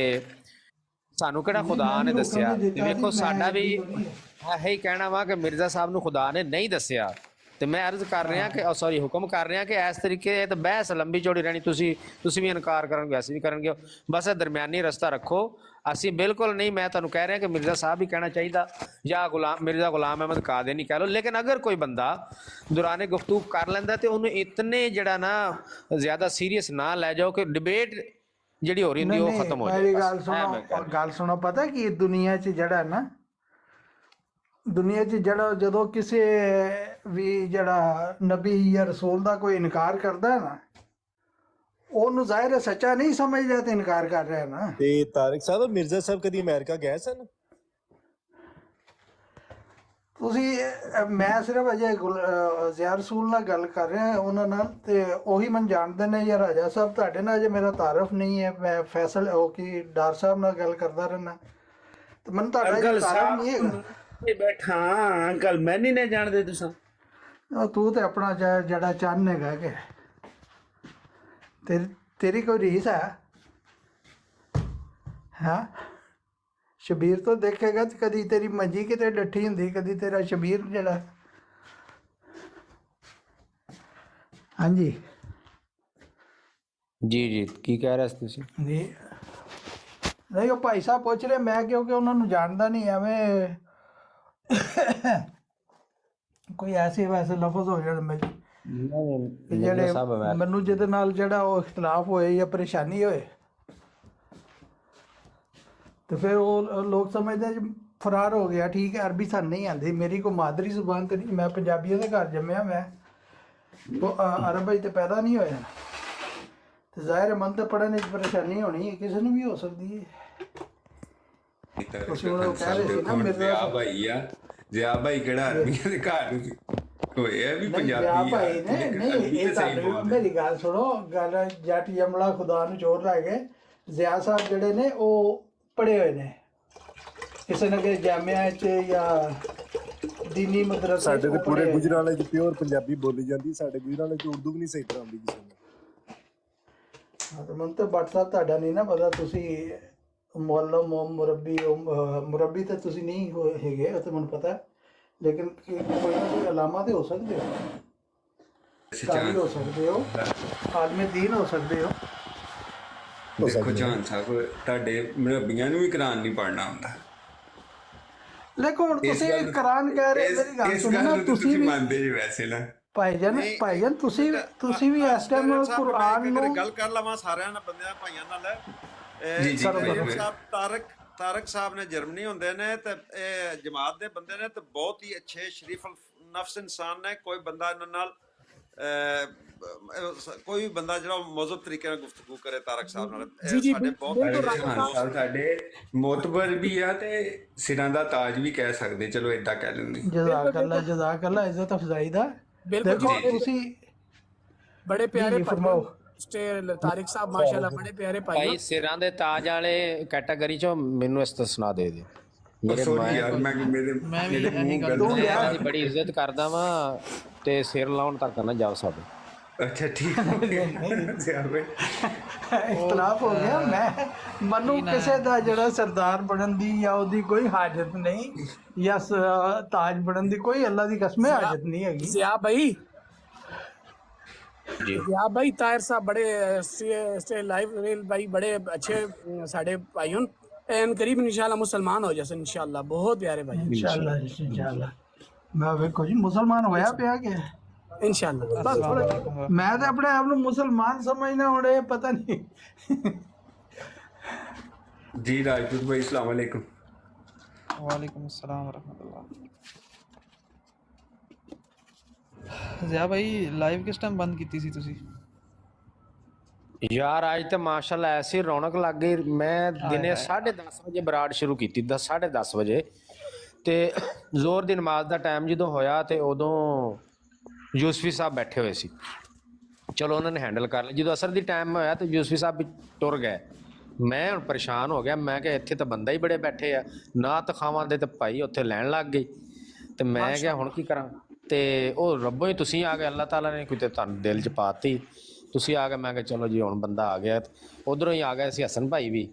ਸਾਨੂੰ ਕਿਹੜਾ ਖੁਦਾ ਨੇ ਦੱਸਿਆ, ਤੇ ਵੇਖੋ ਸਾਡਾ ਵੀ ਇਹੀ ਕਹਿਣਾ ਵਾ ਕਿ ਮਿਰਜ਼ਾ ਸਾਹਿਬ ਨੂੰ ਖੁਦਾ ਨੇ ਨਹੀਂ ਦੱਸਿਆ। ਤੇ ਮੈਂ ਅਰਜ਼ ਕਰ ਰਿਹਾ ਕਿ ਸੌਰੀ ਹੁਕਮ ਕਰ ਰਿਹਾ ਕਿ ਇਸ ਤਰੀਕੇ ਇਹ ਤਾਂ ਬਹਿਸ ਲੰਬੀ ਚੌੜੀ ਰਹਿਣੀ, ਤੁਸੀਂ ਵੀ ਇਨਕਾਰ ਕਰਨਗੇ, ਅਸੀਂ ਵੀ ਕਰਨਗੇ, ਬਸ ਇਹ ਦਰਮਿਆਨੀ ਰਸਤਾ ਰੱਖੋ। ਅਸੀਂ ਬਿਲਕੁਲ ਨਹੀਂ, ਮੈਂ ਤੁਹਾਨੂੰ ਕਹਿ ਰਿਹਾ ਕਿ ਮਿਰਜ਼ਾ ਸਾਹਿਬ ਵੀ ਕਹਿਣਾ ਚਾਹੀਦਾ ਜਾਂ ਮਿਰਜ਼ਾ ਗੁਲਾਮ ਅਹਿਮਦ ਕਾਦੀਆਨੀ ਕਹਿ ਲਓ, ਲੇਕਿਨ ਅਗਰ ਕੋਈ ਬੰਦਾ ਦੌਰਾਨੇ ਗੁਫ਼ਤਗੂ ਕਰ ਲੈਂਦਾ ਤੇ ਉਹਨੂੰ ਇਤਨੇ ਜਿਹੜਾ ਨਾ ਜ਼ਿਆਦਾ ਸੀਰੀਅਸ ਨਾ ਲੈ ਜਾਓ ਕਿ ਡਿਬੇਟ ਜਿਹੜੀ ਹੋ ਰਹੀ ਹੁੰਦੀ ਉਹ ਖਤਮ ਹੋ ਜਾਏ। ਮੇਰੀ ਗੱਲ ਸੁਣੋ, ਪਤਾ ਕੀ ਦੁਨੀਆ 'ਚ ਜਿਹੜਾ ਨਾ, ਦੁਨੀਆ 'ਚ ਜਿਹੜਾ ਜਦੋਂ ਕਿਸੇ ਵੀ ਜਿਹੜਾ ਨਬੀ ਜਾਂ ਰਸੂਲ ਦਾ ਕੋਈ ਇਨਕਾਰ ਕਰਦਾ ਹੈ ਨਾ, ਉਹਨੂੰ ਜ਼ਾਹਿਰ ਹੈ ਸੱਚਾ ਨਹੀਂ ਸਮਝਦਾ ਤੇ ਇਨਕਾਰ ਕਰ ਰਿਹਾ ਨਾ। ਤੇ ਤਾਰਿਕ ਸਾਹਿਬ, ਮਿਰਜ਼ਾ ਸਾਹਿਬ ਕਦੀ ਅਮਰੀਕਾ ਗਏ ਸਨ? ਤੁਸੀਂ ਮੈਂ ਸਿਰਫ ਅਜੇ ਜ਼ਿਆ ਰਸੂਲ ਨਾਲ ਗੱਲ ਕਰ ਰਿਹਾ ਉਹਨਾਂ ਨਾਲ, ਤੇ ਉਹੀ ਮਨ ਜਾਣਦੇ ਨੇ। ਜਾਂ ਰਾਜਾ ਸਾਹਿਬ ਤੁਹਾਡੇ ਨਾਲ ਅਜੇ ਮੇਰਾ ਤਾਰਫ ਨਹੀਂ ਹੈ, ਮੈਂ ਫੈਸਲ ਉਹ ਕੀ ਡਾਰ ਸਾਹਿਬ ਨਾਲ ਗੱਲ ਕਰਦਾ ਰਹਿਣਾ, ਤੇ ਮਨ ਤੁਹਾਡਾ ਤਾਰਫ ਨਹੀਂ ਹੈਗਾ। बैठा अंकल मैं नहीं जानते तुसा ਤੂੰ ਤੇ ਆਪਣਾ ਜਿਹੜਾ ਚੰਨ ਹੈਗਾ ਕਿ ਤੇਰੀ ਕੋਈ ਰੀਸ ਹੈ? ਹਾਂ, ਸ਼ਬੀਰ ਤੋਂ ਦੇਖੇਗਾ ਤੇ ਕਦੀ ਤੇਰੀ ਮੰਜੀ ਕਿਤੇ ਡੱਠੀ ਹੁੰਦੀ, ਕਦੀ ਤੇਰਾ ਸ਼ਬੀਰ ਜਿਹੜਾ। ਹਾਂਜੀ ਜੀ ਕੀ ਕਹਿ ਰਹੇ ਸੀ ਤੁਸੀਂ? ਜੀ ਨਹੀਂ, ਉਹ ਭਾਈ ਸਾਹਿਬ ਪੁੱਛ ਰਹੇ, ਮੈਂ ਕਿਉਂਕਿ ਉਹਨਾਂ ਨੂੰ ਜਾਣਦਾ ਨਹੀਂ, ਐਵੇਂ ਕੋਈ ਐਸੇ ਵੈਸੇ ਲਫ਼ਜ਼ ਹੋ ਜਾਣ ਜਿਹੜੇ ਮੈਨੂੰ ਜਿਹਦੇ ਨਾਲ ਜਿਹੜਾ ਉਹ ਇਖਤਲਾਫ ਹੋਏ ਜਾਂ ਪਰੇਸ਼ਾਨੀ ਹੋਏ, ਤੇ ਫਿਰ ਉਹ ਲੋਕ ਸਮਝਦੇ ਫਰਾਰ ਹੋ ਗਿਆ। ਠੀਕ ਹੈ, ਅਰਬੀ ਸਾਨੂੰ ਨਹੀਂ ਆਉਂਦੀ, ਮੇਰੀ ਕੋਈ ਮਾਦਰੀ ਜ਼ੁਬਾਨ ਤੇ ਨਹੀਂ, ਮੈਂ ਪੰਜਾਬੀਆਂ ਦੇ ਘਰ ਜੰਮਿਆ, ਮੈਂ ਅਰਬ ਵਿੱਚ ਤੇ ਪੈਦਾ ਨਹੀਂ ਹੋਇਆ, ਤੇ ਜ਼ਾਹਿਰ ਹੈ ਮਨ ਤਾਂ ਪੜ੍ਹਨ ਵਿੱਚ ਪਰੇਸ਼ਾਨੀ ਹੋਣੀ ਹੈ, ਕਿਸੇ ਨੂੰ ਵੀ ਹੋ ਸਕਦੀ ਹੈ। ਜਿਆ ਭਾਈ ਕਿਹੜਾ ਅਰਬੀਆਂ ਦੇ ਘਰ ਹੋਇਆ ਵੀ ਪੰਜਾਬੀ ਨਹੀਂ, ਮੇਰੀ ਗੱਲ ਸੁਣੋ, ਗੱਲ ਜੱਟ ਜਮਲਾ ਖੁਦਾ ਨੂੰ ਚੋਰ ਲੈ ਗਏ। ਜ਼ਿਆ ਸਾਹਿਬ ਜਿਹੜੇ ਨੇ ਉਹ ਪੜ੍ਹੇ ਹੋਏ ਨੇ ਕਿਸੇ ਨਾ ਕਿਸੇ ਜਾਮਿਆ 'ਚ ਜਾਂ ਦੀਨੀ ਮਦਰਸੇ 'ਚ ਸਾਡੇ ਤੇ ਉਹ ਪੂਰੇ ਪੜ੍ਹੇ ਹੋਏ ਨੇ। ਗੁਜਰਾਲੇ 'ਚ ਪਿਓਰ ਪੰਜਾਬੀ ਬੋਲੀ ਜਾਂਦੀ, ਸਾਡੇ ਗੁਜਰਾਲੇ 'ਚ ਉਰਦੂ ਵੀ ਨਹੀਂ ਸਹੀ ਤਰ੍ਹਾਂ ਆਉਂਦੀ ਕਿਸੇ ਨੂੰ। ਹਾਂ ਤੇ ਮੈਨੂੰ ਤਾਂ ਬੱਟ ਸਾਹਿਬ ਤੁਹਾਡਾ ਨਹੀਂ ਨਾ ਪਤਾ, ਤੁਸੀਂ ਮੁਅੱਲਮ ਹੋ, ਮੁਰੱਬੀ ਤਾਂ ਤੁਸੀਂ ਨਹੀਂ ਹੈਗੇ, ਉਹ ਤਾਂ ਮੈਨੂੰ ਪਤਾ ਹੈ। ਲੇਕਿਨ ਕੋਈ ਨਾ ਕੋਈ ਅਲਾਮਾ ਤੇ ਹੋ ਸਕਦੇ ਹੋ, ਕਾਰੀ ਹੋ ਸਕਦੇ ਹੋ, ਆਦਮੀ ਦੀਨ ਹੋ ਸਕਦੇ ਹੋ। ਦੇਖੋ ਜਾਨ ਸਾਹਿਬ, ਤੁਹਾਡੇ ਮੁਰੱਬੀਆਂ ਨੂੰ ਵੀ ਕੁਰਾਨ ਨਹੀਂ ਪੜ੍ਹਨਾ ਆਉਂਦਾ। ਦੇਖੋ ਹੁਣ ਤੁਸੀਂ ਕੁਰਾਨ ਕਹਿ ਰਹੇ, ਮੇਰੀ ਗੱਲ ਇਸ ਸੁਣੋ ਗੱਲ ਨਾ, ਨੂੰ ਤੁਸੀਂ ਵੀ ਮੰਨਦੇ ਜੀ ਵੈਸੇ ਨਾ। ਭਾਈਜਾਨ ਤੁਸੀਂ ਵੀ ਇਸ ਟਾਈਮ ਕੁਰਾਨ ਨੂੰ ਗੱਲ ਕਰ ਲਵਾਂ ਸਾਰਿਆਂ ਨਾਲ, ਬੰਦਿਆਂ ਭਾਈਆਂ ਨਾਲ। ਜੀ ਜੀ ਮੇਜਰ ਸਾਹਿਬ ਤਾਰਕ ਸਾਹਿਬ ਨੇ ਜਰਮਨੀ ਹੁੰਦੇ ਨੇ ਤੇ ਇਹ ਜਮਾਤ ਦੇ ਬੰਦੇ ਨੇ ਤੇ ਬਹੁਤ ਹੀ ਅੱਛੇ ਸ਼ਰੀਫ ਨਫਸ ਇਨਸਾਨ ਨੇ। ਕੋਈ ਬੰਦਾ ਇਹਨਾਂ ਨਾਲ ਕੋਈ ਵੀ ਬੰਦਾ ਜਿਹੜਾ ਮੌਜੂਦ ਤਰੀਕੇ ਨਾਲ ਗੁਫ਼ਤਗੂ ਕਰੇ ਤਾਰਕ ਸਾਹਿਬ ਨਾਲ, ਸਾਡੇ ਬਹੁਤ ਸਾਡੇ ਮੋਤਬਰ ਵੀ ਆ ਤੇ ਸਿਰਾਂ ਦਾ ਤਾਜ ਵੀ ਕਹਿ ਸਕਦੇ, ਚਲੋ ਏਦਾਂ ਕਹਿ ਲੈਂਦੇ। ਜਜ਼ਾਕ ਅੱਲਾ ਇੱਜ਼ਤ ਅਫਜ਼ਾਈ ਦਾ। बिल्कुल देखो ਤੁਸੀਂ बड़े प्यारे जी, फरमाओ। तारिक साहब माशाल्लाह बड़े प्यारे भाई ਭਾਈ ਸਿਰਾਂ ਦੇ ਤਾਜ ਵਾਲੇ ਕੈਟਾਗਰੀ ਚੋਂ ਮੈਨੂੰ ਇਸਤਸਨਾ ਦੇ ਦੇ। ਮੇਰੇ ਸੋਰੀ ਯਾਰ, ਮੈਂ ਮੇਰੇ ਮੂੰਹ ਤੂੰ ਲਿਆ। ਮੈਂ ਦੀ ਬੜੀ ਇੱਜ਼ਤ ਕਰਦਾ ਵਾਂ ਤੇ ਸਿਰ ਲਾਉਣ ਤੱਕ ਨਾ ਜਾਓ ਸਾਡੇ। ਅੱਛਾ ਠੀਕ ਹੈ। ਇਖਤਲਾਫ ਹੋ ਗਿਆ। ਮੈਨੂੰ ਕਿਸੇ ਦਾ ਜਿਹੜਾ ਸਰਦਾਰ ਬਣਨ ਦੀ ਜਾਂ ਉਹਦੀ ਕੋਈ ਹਾਜਤ ਨਹੀਂ, ਜਾਂ ਤਾਜ ਬਣਨ ਦੀ ਕੋਈ ਅੱਲਾ ਦੀ ਕਸਮ ਹੈ ਹਾਜਤ ਨਹੀਂ ਹੈਗੀ। जिया भाई ताहिर साहब बड़े स्टे लाइव भाई बड़े अच्छे साढ़े भाई हूं एन करीब इंशाल्लाह मुसलमान हो जैसे इंशाल्लाह बहुत प्यारे भाई इंशाल्लाह मैं ਵੇਖੋ ਜੀ ਮੁਸਲਮਾਨ ਹੋਇਆ ਪਿਆ ਕਿ इंशाल्लाह बस थोड़ा ਮੈਂ ਤਾਂ ਆਪਣੇ ਆਪ ਨੂੰ ਮੁਸਲਮਾਨ ਸਮਝਣਾ, ਹੁਣ ਇਹ ਪਤਾ ਨਹੀਂ। ਜੀ ਰਾਜਪੂਤ ਭਾਈ, अस्सलाम वालेकुम। वालेकुम अस्सलाम वरहमतुल्लाह। ज़िया भाई लाइव किस टाइम बंद की सी तुसी? ਯਾਰ ਅੱਜ ਤੇ ਮਾਸ਼ਾਅੱਲਾ ਐਸੀ ਰੌਣਕ ਲੱਗ ਗਈ। ਮੈਂ ਦਿਨੇ 10:30 ਵਜੇ ਬਰਾੜ ਸ਼ੁਰੂ ਕੀਤੀ, 10:30 ਵਜੇ, ਤੇ ਜ਼ੋਰ ਦੀ ਨਮਾਜ਼ ਦਾ ਟਾਈਮ ਜਦੋਂ ਹੋਇਆ ਤੇ ਉਦੋਂ ਯੂਸਫੀ ਸਾਹਿਬ ਬੈਠੇ ਹੋਏ ਸੀ। ਚਲੋ ਉਹਨਾਂ ਨੇ ਹੈਂਡਲ ਕਰ ਲਿਆ। ਜਦੋਂ ਅਸਰ ਦੀ ਟਾਈਮ ਹੋਇਆ ਤੇ ਯੂਸਫੀ ਸਾਹਿਬ ਵੀ ਟੁਰ ਗਏ। ਮੈਂ ਹੁਣ ਪਰੇਸ਼ਾਨ ਹੋ ਗਿਆ। ਮੈਂ ਕਿਹਾ ਇੱਥੇ ਤਾਂ ਬੰਦਾ ਹੀ ਬੜੇ ਬੈਠੇ ਆ, ਨਾ ਤਖਾਵਾਂ ਦੇ ਤੇ ਭਾਈ ਉੱਥੇ ਲੈਣ ਲੱਗ ਗਈ। ਤੇ ਮੈਂ ਕਿਹਾ ਹੁਣ ਕੀ ਕਰਾਂ। ਤੇ ਉਹ ਰੱਬੋ ਹੀ ਤੁਸੀਂ ਆ ਗਏ, ਅੱਲਾਹ ਤਾਲਾ ਨੇ ਕਿਤੇ ਤੁਹਾਨੂੰ ਦਿਲ 'ਚ ਪਾਤੀ, ਤੁਸੀਂ ਆ ਗਏ। ਮੈਂ ਕਿਹਾ ਚਲੋ ਜੀ ਹੁਣ ਬੰਦਾ ਆ ਗਿਆ। ਉਧਰੋਂ ਹੀ ਆ ਗਏ ਸੀ ਹਸਨ ਭਾਈ ਵੀ।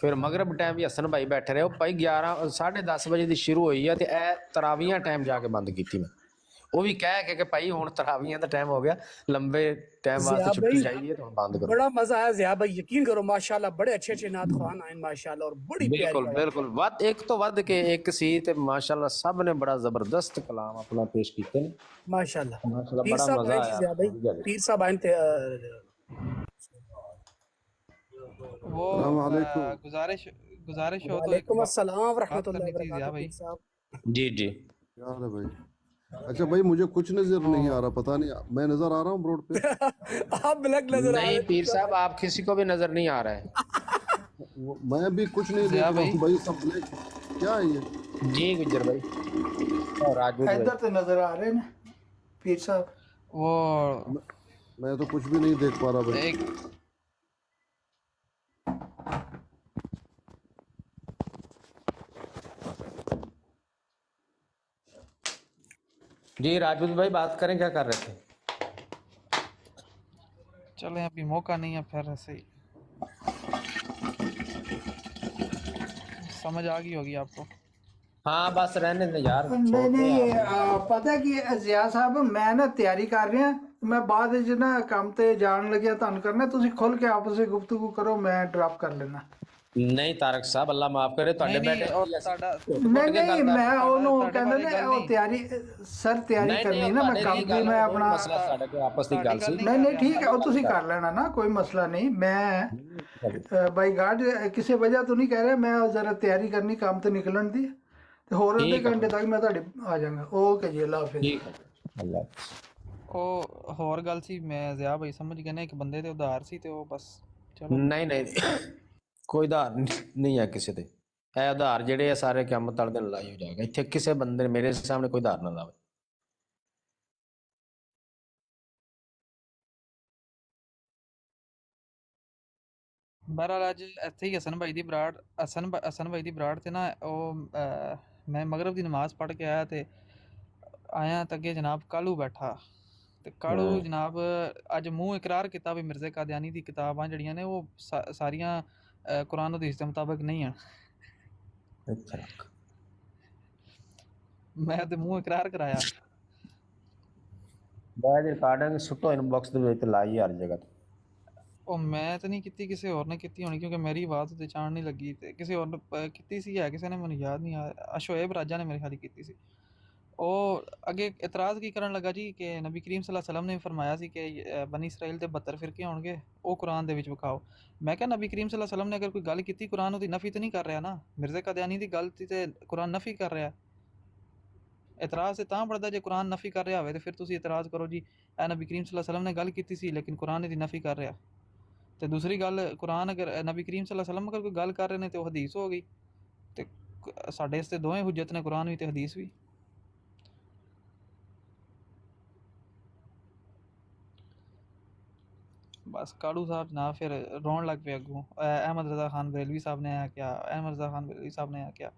ਫਿਰ ਮਗਰਬ ਟਾਈਮ ਵੀ ਹਸਨ ਭਾਈ ਬੈਠੇ ਰਹੇ। ਉਹ ਭਾਈ 10:30 ਵਜੇ ਦੀ ਸ਼ੁਰੂ ਹੋਈ ਆ ਤੇ ਇਹ ਤਰਾਵੀਆਂ ਟਾਈਮ ਜਾ ਕੇ ਬੰਦ ਕੀਤੀ ਮੈਂ। ਉਹ ਵੀ ਕਹਿ ਕੇ ਭਾਈ ਹੁਣ ਤਰਾਵੀਆਂ ਦਾ ਟਾਈਮ ਹੋ ਗਿਆ, ਲੰਬੇ ਟਾਈਮ ਵਾਸਤੇ ਛੁੱਟੀ ਚਾਹੀਦੀ है तो हम बंद करो। बड़ा मजा आया ज़िया भाई, यकीन करो माशाल्लाह बड़े अच्छे अच्छे नात ख़ुरान आए माशाल्लाह और बड़ी बिल्कुल प्यारी बिल्कुल वध एक तो वध के एक सी ते माशाल्लाह सब ने बड़ा जबरदस्त कलाम अपना पेश कीते ने माशाल्लाह। माशाल्लाह पीर बड़ा साहब मजा आए थे ज़िया भाई, आया। पीर साहब आए थे वो गुजारिश हो तो वालेकुम अस्सलाम व रहमतुल्लाहि व करनी थी ज़िया बरकातहू भाई। पीर साहब। जी जी क्या हाल है भाई? अच्छा भाई, मुझे कुछ नजर नहीं आ रहा, पता नहीं मैं नजर आ रहा हूँ रोड पे? आप ब्लैक नजर आ नहीं रहे पीर साहब आप किसी को भी नजर नहीं आ रहा है। मैं भी कुछ नहीं देख रहा हूँ भाई, सब ब्लैक। क्या है ये? जी गुजर भाई और राजपूत इधर भाई तो नजर आ रहे हैं पीर साहब। वो मैं तो कुछ भी नहीं देख पा रहा भाई। एक जी राजपूत भाई बात करें, क्या कर रहे थे? चले अभी मौका नहीं है, फिर ऐसे ही समझ आ गई होगी आपको। हाँ बस रहने दे यार। नहीं नहीं पता की ਜ਼ਿਆ ਸਾਹਿਬ, ਮੈਂ ਨਾ ਤਿਆਰੀ ਕਰ ਰਿਹਾ, ਮੈਂ ਬਾਅਦ ਵਿੱਚ ਨਾ ਕੰਮ ਤੇ ਜਾਣ ਲੱਗਿਆ, ਤੁਹਾਨੂੰ ਕਰਨਾ, ਤੁਸੀਂ ਖੁੱਲ ਕੇ ਆਪਸ ਵਿੱਚ ਗੁਫ਼ਤਗੂ ਕਰੋ, ਮੈਂ ਡ੍ਰੌਪ ਕਰ ਲੈਣਾ। नहीं तारक साहब अल्लाह माफ करे ਤੁਹਾਡੇ ਬੈਠੇ ਨਹੀਂ ਮੈਂ ਉਹਨੂੰ ਕਹਿੰਦਾ ਨਾ ਉਹ ਤਿਆਰੀ ਸਰ ਤਿਆਰੀ ਕਰਨੀ ਨਾ, ਮੈਂ ਕੰਮ ਤੇ ਮੈਂ ਆਪਣਾ ਮਸਲਾ ਸਾਡੇ ਕੋਲ ਆਪਸ ਦੀ ਗੱਲ ਸੀ। ਨਹੀਂ ਠੀਕ ਹੈ, ਉਹ ਤੁਸੀਂ ਕਰ ਲੈਣਾ ਨਾ, ਕੋਈ ਮਸਲਾ ਨਹੀਂ। ਮੈਂ ਬਾਈ ਗਾਡ ਕਿਸੇ ਵਜ੍ਹਾ ਤੋਂ ਨਹੀਂ ਕਹਿ ਰਿਹਾ, ਮੈਂ ਜ਼ਰਾ ਤਿਆਰੀ ਕਰਨੀ ਕੰਮ ਤੇ ਨਿਕਲਣ ਦੀ, ਤੇ ਹੋਰ ਅੱਧੇ ਘੰਟੇ ਤੱਕ ਮੈਂ ਤੁਹਾਡੇ ਆ ਜਾਵਾਂਗਾ। ਓਕੇ ਜੀ, ਅੱਲਾਹ ਹਾਫਿਜ਼। ਠੀਕ ਹੈ ਅੱਲਾਹ। ਉਹ ਹੋਰ ਗੱਲ ਸੀ, ਮੈਂ ज़िया भाई समझ गया ना, एक बंदे ते उधार सी ते वो बस चलो नहीं ਕੋਈ ਉਧਾਰ ਨਹੀਂ ਹੈ ਕਿਸੇ ਤੇ। ਇਹ ਉਧਾਰ ਜਿਹੜੇ ਆ ਸਾਰੇ ਕੰਮ ਤੜ ਦੇ ਲੜਾਈ ਹੋ ਜਾਏਗਾ। ਇੱਥੇ ਕਿਸੇ ਬੰਦੇ ਨੇ ਮੇਰੇ ਸਾਹਮਣੇ ਕੋਈ ਉਧਾਰ ਨਾ ਲਾਵੇ। ਬਹਰਾਲ ਅੱਜ ਇੱਥੇ ਹੀ ਹਸਨ ਭਾਈ ਦੀ ਬਰਾੜ ਤੇ ਨਾ ਉਹ ਮੈਂ ਮਗਰਬ ਦੀ ਨਮਾਜ਼ ਪੜ੍ਹ ਕੇ ਆਇਆ ਤੇ ਆਇਆ ਤਾਂ ਅੱਗੇ ਜਨਾਬ ਕਾਲੂ ਬੈਠਾ ਤੇ ਕਾਲੂ ਜਨਾਬ ਅੱਜ ਮੂੰਹ ਇਕਰਾਰ ਕੀਤਾ ਵੀ ਮਿਰਜ਼ੇ ਕਾਦੀਆਨੀ ਦੀ ਕਿਤਾਬਾਂ ਜਿਹੜੀਆਂ ਨੇ ਉਹ ਸਾਰੀਆਂ ਕੁਰਾਨ ਹਦੀਸ ਦੇ ਮੁਤਾਬਕ ਨਹੀਂ ਹਨ। ਮੈਂ ਤੇ ਮੂੰਹ ਇਕਰਾਰ ਕਰਾਇਆ। ਬਾਅਦ ਰਿਕਾਰਡਿੰਗ ਸੁੱਟੋ ਇਨਬਾਕਸ ਦੇ ਵਿੱਚ ਲਾਈ ਹਰ ਜਗ੍ਹਾ ਤੇ। ਉਹ ਮੈਂ ਤਾਂ ਨਹੀਂ ਕੀਤੀ, ਕਿਸੇ ਹੋਰ ਨੇ ਕੀਤੀ ਹੋਣੀ ਕਿਉਂਕਿ ਮੇਰੀ ਆਵਾਜ਼ ਤੇ ਚਾਣ ਨਹੀਂ ਲੱਗੀ ਤੇ ਕਿਸੇ ਹੋਰ ਨੇ ਕੀਤੀ ਸੀ ਜਾਂ ਕਿਸੇ ਨੇ, ਮੈਨੂੰ ਯਾਦ ਨਹੀਂ ਆ, ਸ਼ੋਏਬ ਰਾਜਾ ਨੇ ਮੇਰੇ ਖਿਆਲ ਕੀਤੀ ਸੀ। ਉਹ ਅੱਗੇ ਇਤਰਾਜ਼ ਕੀ ਕਰਨ ਲੱਗਾ ਜੀ ਕਿ ਨਬੀ ਕਰੀਮ ਸੱਲੱਲਾਹੁ ਅਲੈहि ਵਸੱਲਮ ਨੇ ਫਰਮਾਇਆ ਸੀ ਕਿ ਬਨੀ ਇਸਰਾਈਲ ਦੇ 72 ਫਿਰਕੇ ਹੋਣਗੇ, ਉਹ ਕੁਰਾਨ ਦੇ ਵਿੱਚ ਵਿਖਾਓ। ਮੈਂ ਕਿਹਾ ਨਬੀ ਕਰੀਮ ਸੱਲੱਲਾਹੁ ਅਲੈहि ਵਸੱਲਮ ਨੇ ਅਗਰ ਕੋਈ ਗੱਲ ਕੀਤੀ ਕੁਰਾਨ ਉਹਦੀ ਨਫੀ ਤਾਂ ਨਹੀਂ ਕਰ ਰਿਹਾ ਨਾ, ਮਿਰਜ਼ੇ ਕਾਦੀਆਨੀ ਦੀ ਗੱਲ ਤੇ ਕੁਰਾਨ ਨਫੀ ਕਰ ਰਿਹਾ। ਇਤਰਾਜ਼ ਤੇ ਤਾਂ ਪੜਦਾ ਜੇ ਕੁਰਾਨ ਨਫੀ ਕਰ ਰਿਹਾ ਹੋਵੇ ਤੇ ਫਿਰ ਤੁਸੀਂ ਇਤਰਾਜ਼ ਕਰੋ ਜੀ ਇਹ ਨਬੀ ਕਰੀਮ ਸੱਲੱਲਾਹੁ ਅਲੈहि ਵਸੱਲਮ ਨੇ ਗੱਲ ਕੀਤੀ ਸੀ ਲੇਕਿਨ ਕੁਰਾਨ ਇਹਦੀ ਨਫੀ ਕਰ ਰਿਹਾ। ਤੇ ਦੂਸਰੀ ਗੱਲ, ਕੁਰਾਨ ਅਗਰ ਨਬੀ ਕਰੀਮ ਸੱਲੱਲਾਹੁ ਅਲੈहि ਵਸੱਲਮ ਅਗਰ ਕੋਈ ਗੱਲ ਕਰ ਰਹੇ ਨੇ ਤੇ ਉਹ ਹਦੀਸ ਹੋ ਗਈ ਤੇ ਸਾਡੇ ਇਸ ਤੇ ਦੋਵੇਂ ਹੁਜਤ ਨੇ, ਕੁਰਾਨ ਵੀ ਤੇ ਹਦੀਸ ਵੀ। ਬਸ ਕਾਲੂ ਸਾਹਿਬ ਜਨਾਬ ਫਿਰ ਰੋਣ ਲੱਗ ਪਏ ਅੱਗੋਂ। ਅਹਿਮਦ ਰਜ਼ਾ ਖਾਨ ਬਰੇਲਵੀ ਸਾਹਿਬ ਨੇ ਆਇਆ ਕਿਹਾ, ਅਹਿਮਦ ਰਜ਼ਾ ਖਾਨ ਬਰੇਲਵੀ ਸਾਹਿਬ ਨੇ ਆਇਆ ਕਿਹਾ।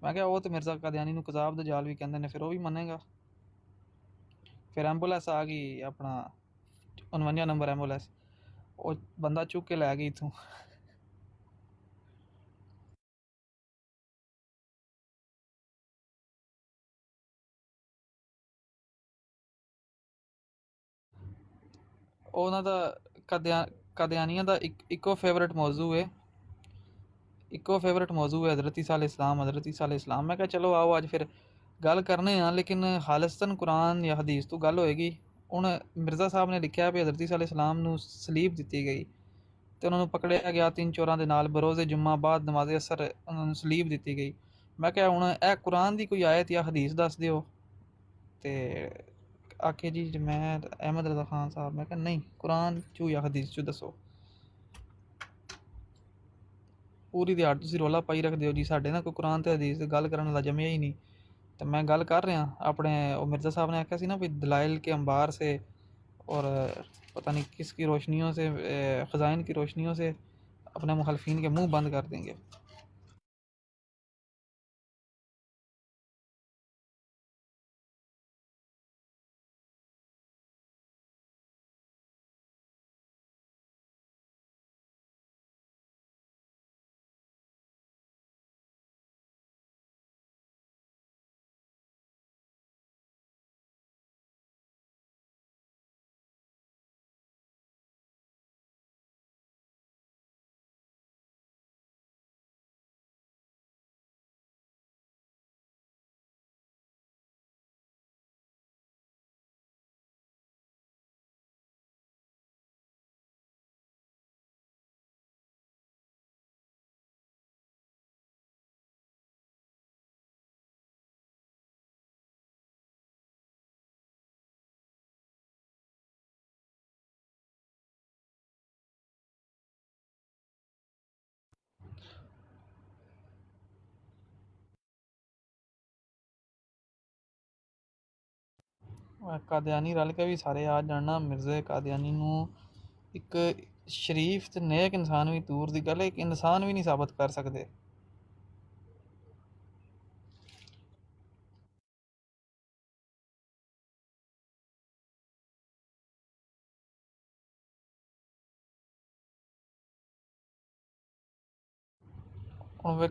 ਮੈਂ ਕਿਹਾ ਉਹ ਤੇ ਮਿਰਜ਼ਾ ਕਾਦੀਆਨੀ ਨੂੰ ਕਜ਼ਾਬ ਦਾ ਜਾਲ ਵੀ ਕਹਿੰਦੇ ਨੇ, ਫਿਰ ਉਹ ਵੀ ਮੰਨੇਗਾ। ਫਿਰ ਐਂਬੂਲੈਂਸ ਆ ਗਈ, ਆਪਣਾ 49 ਨੰਬਰ ਐਂਬੂਲੈਂਸ, ਉਹ ਬੰਦਾ ਚੁੱਕ ਕੇ ਲੈ ਗਈ ਇੱਥੋਂ। ਉਹਨਾਂ ਦਾ ਕਾਦੀਆਨੀਆਂ ਦਾ ਇੱਕੋ ਫੇਵਰੇਟ ਮੌਜ਼ੂ ਹੈ ਹਜ਼ਰਤ ਈਸਾ ਅਲੈਹਿਸਲਾਮ। ਮੈਂ ਕਿਹਾ ਚਲੋ ਆਓ ਅੱਜ ਫਿਰ ਗੱਲ ਕਰਨੇ ਆ, ਲੇਕਿਨ ਖਾਲਿਸਤਨ ਕੁਰਾਨ ਜਾਂ ਹਦੀਸ ਤੋਂ ਗੱਲ ਹੋਏਗੀ। ਹੁਣ ਮਿਰਜ਼ਾ ਸਾਹਿਬ ਨੇ ਲਿਖਿਆ ਵੀ ਹਜ਼ਰਤ ਈਸਾ ਅਲੈਹਿਸਲਾਮ ਨੂੰ ਸਲੀਬ ਦਿੱਤੀ ਗਈ ਤੇ ਉਹਨਾਂ ਨੂੰ ਪਕੜਿਆ ਗਿਆ 3 ਚੋਰਾਂ ਦੇ ਨਾਲ, ਬਰੋਜ਼ੇ ਜੁਮਾ ਬਾਅਦ ਨਮਾਜ਼ ਅਸਰ ਉਹਨਾਂ ਨੂੰ ਸਲੀਬ ਦਿੱਤੀ ਗਈ। ਮੈਂ ਕਿਹਾ ਹੁਣ ਇਹ ਕੁਰਾਨ ਦੀ ਕੋਈ ਆਇਤ ਜਾਂ ਹਦੀਸ ਦੱਸ ਦਿਓ। ਤੇ ਆਖੇ ਜੀ ਮੈਂ ਅਹਿਮਦ ਰਜ਼ਾ ਖਾਨ ਸਾਹਿਬ, ਮੈਂ ਕਿਹਾ ਨਹੀਂ, ਕੁਰਾਨ ਚੋਂ ਜਾਂ ਹਦੀਸ ਚੋਂ ਦੱਸੋ। ਪੂਰੀ ਦਿਹਾੜ ਤੁਸੀਂ ਰੌਲਾ ਪਾਈ ਰੱਖਦੇ ਹੋ ਜੀ, ਸਾਡੇ ਨਾਲ ਕੋਈ ਕੁਰਾਨ ਤੇ ਹਦੀਸ ਦੀ ਗੱਲ ਕਰਨ ਵਾਲਾ ਜੰਮਿਆ ਹੀ ਨਹੀਂ। तो मैं गल कर रहा अपने, वो मिर्ज़ा साहब ने आख्या सी ना भी दलाइल के अंबार से और पता नहीं किसकी रोशनियों से, ख़ज़ाइन की रोशनियों से अपने मुखालफिन के मुंह बंद कर देंगे। कादियानी रल के भी सारे आ जाना मिर्ज़े कादियानी नूं एक शरीफ ते नेक इंसान भी दूर दी गल, एक इंसान भी नहीं साबित कर सकते। ਹੁਣ